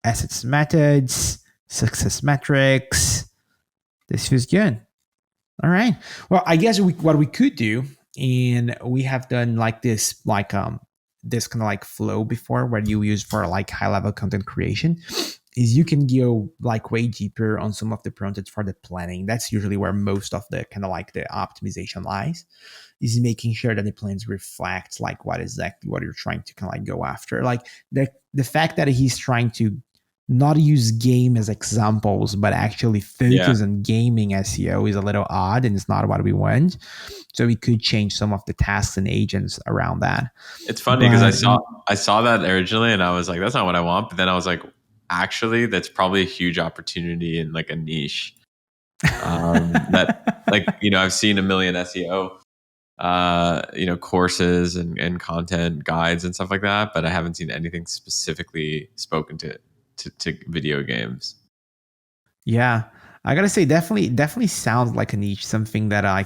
Assets methods, success metrics. This feels good. All right. Well, I guess what we could do, and we have done like this, this kind of like flow before, where you use for like high level content creation, is you can go like way deeper on some of the prompts for the planning. That's usually where most of the kind of like the optimization lies, is making sure that the plans reflect like what exactly what you're trying to kind of like go after. Like the fact that he's trying to not use game as examples, but actually focus on gaming SEO is a little odd, and it's not what we want. So we could change some of the tasks and agents around that. It's funny because I saw that originally, and I was like, that's not what I want. But then I was like, actually, that's probably a huge opportunity in like a niche. That like, I've seen a million SEO courses and content guides and stuff like that, but I haven't seen anything specifically spoken to video games. Yeah, I gotta say, definitely sounds like a niche, something that I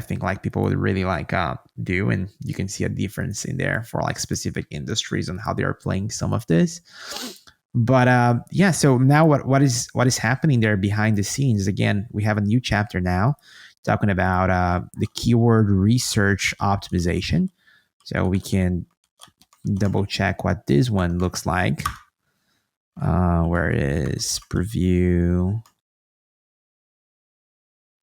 think like people would really like do, and you can see a difference in there for like specific industries and how they are playing some of this. But yeah, so now what is happening there behind the scenes? Again, we have a new chapter now talking about the keyword research optimization. So we can double check what this one looks like. Where is preview?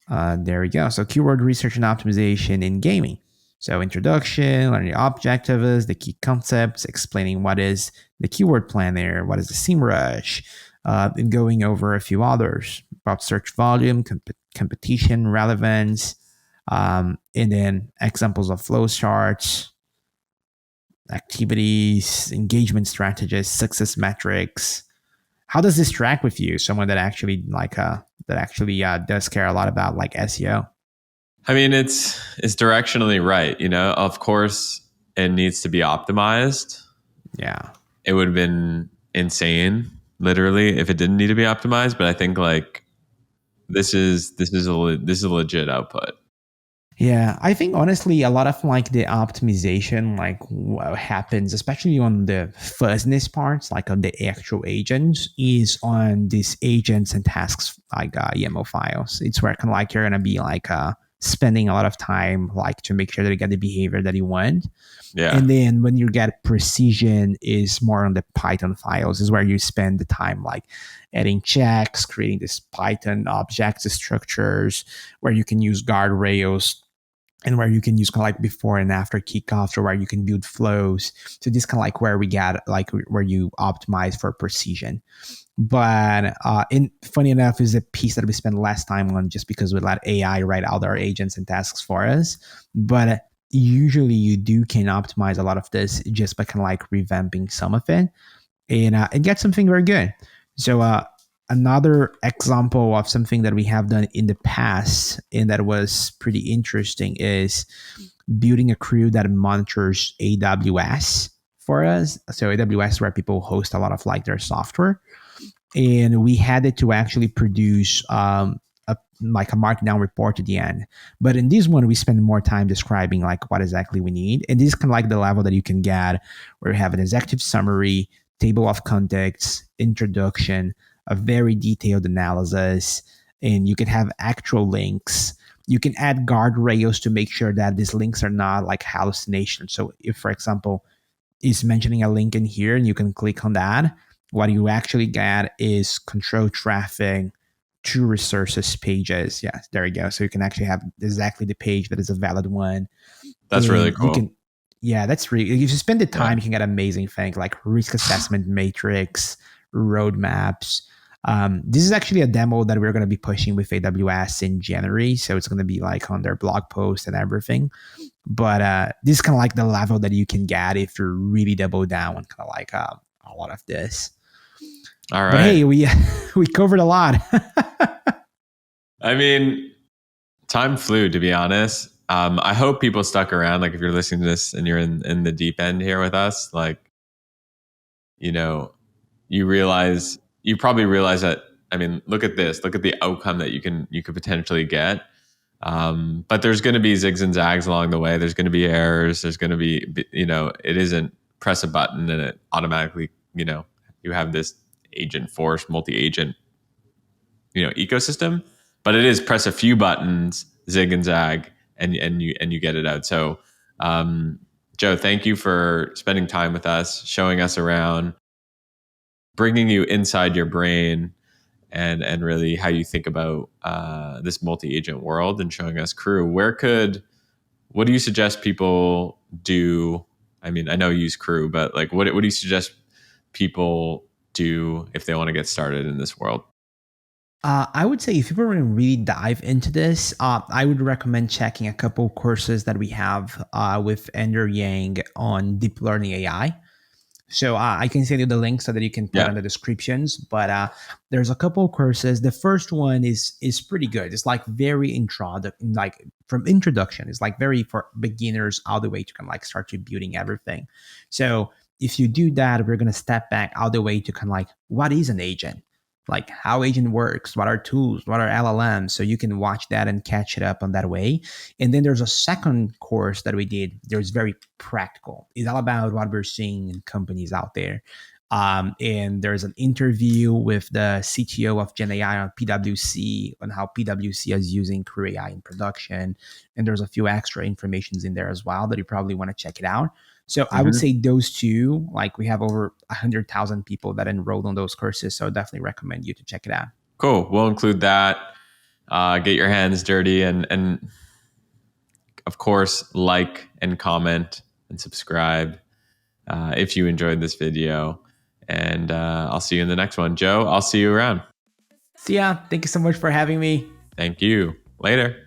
There we go. So keyword research and optimization in gaming. So introduction, learning the objectives, the key concepts, explaining what is the keyword planner, what is the SEMrush, and going over a few others about search volume, competition, relevance, and then examples of flow charts, activities, engagement strategies, success metrics. How does this track with you? Someone that actually does care a lot about like SEO. I mean, it's directionally right. Of course, it needs to be optimized. Yeah, it would have been insane, literally, if it didn't need to be optimized. But I think like this is a legit output. Yeah, I think honestly, a lot of like the optimization like what happens, especially on the fuzziness parts, like on the actual agents, is on these agents and tasks like YAML files. It's where kind of like you're gonna be like spending a lot of time like to make sure that you get the behavior that you want. Yeah. And then when you get precision is more on the Python files, is where you spend the time like adding checks, creating this Python object structures, where you can use guardrails, and where you can use kind of like before and after kickoffs, or where you can build flows. So this kind of like where we get like where you optimize for precision. But funny enough is a piece that we spend less time on just because we let AI write out our agents and tasks for us. But usually you can optimize a lot of this just by kind of like revamping some of it and get something very good. So another example of something that we have done in the past and that was pretty interesting is building a crew that monitors AWS for us. So AWS, where people host a lot of like their software, and we had it to actually produce like a markdown report at the end. But in this one, we spend more time describing like what exactly we need. And this is kind of like the level that you can get where you have an executive summary, table of contents, introduction, a very detailed analysis, and you can have actual links. You can add guardrails to make sure that these links are not like hallucinations. So if, for example, is mentioning a link in here and you can click on that, what you actually get is control traffic to resources pages. Yeah, there you go. So you can actually have exactly the page that is a valid one. That's and really cool. You can, yeah, that's really, if you spend the time, you can get amazing things like risk assessment matrix, roadmaps. This is actually a demo that we're going to be pushing with AWS in January. So it's going to be like on their blog post and everything. But this is kind of like the level that you can get if you really double down on kind of like a lot of this. All right. But hey, we covered a lot. I mean, time flew, to be honest. I hope people stuck around. Like if you're listening to this and you're in the deep end here with us, like, you know, you probably realize that, I mean, look at this, look at the outcome that you could potentially get. But there's going to be zigs and zags along the way. There's going to be errors. There's going to be, it isn't press a button and it automatically, you have this agent force, multi-agent, ecosystem, but it is press a few buttons, zig and zag, and you get it out. So, Joe, thank you for spending time with us, showing us around, bringing you inside your brain, and really how you think about this multi-agent world, and showing us Crew. What do you suggest people do? I mean, I know you use Crew, but like, what do you suggest people do if they want to get started in this world? I would say if people want to really dive into this, I would recommend checking a couple courses that we have with Andrew Yang on deep learning AI. So I can send you the link so that you can put on the descriptions. But there's a couple of courses. The first one is pretty good. It's like very like from introduction. It's like very for beginners all the way to kind of like start to building everything. So if you do that, we're gonna step back all the way to kind of like what is an agent, like how agent works, what are tools, what are LLMs. So you can watch that and catch it up on that way. And then there's a second course that we did. There's very practical. It's all about what we're seeing in companies out there. And there's an interview with the CTO of GenAI on PwC on how PwC is using CrewAI in production. And there's a few extra informations in there as well that you probably want to check it out. So I would say those two, like we have over 100,000 people that enrolled on those courses. So I definitely recommend you to check it out. Cool. We'll include that. Get your hands dirty and of course, like and comment and subscribe if you enjoyed this video. And I'll see you in the next one. Joe, I'll see you around. See ya. Thank you so much for having me. Thank you. Later.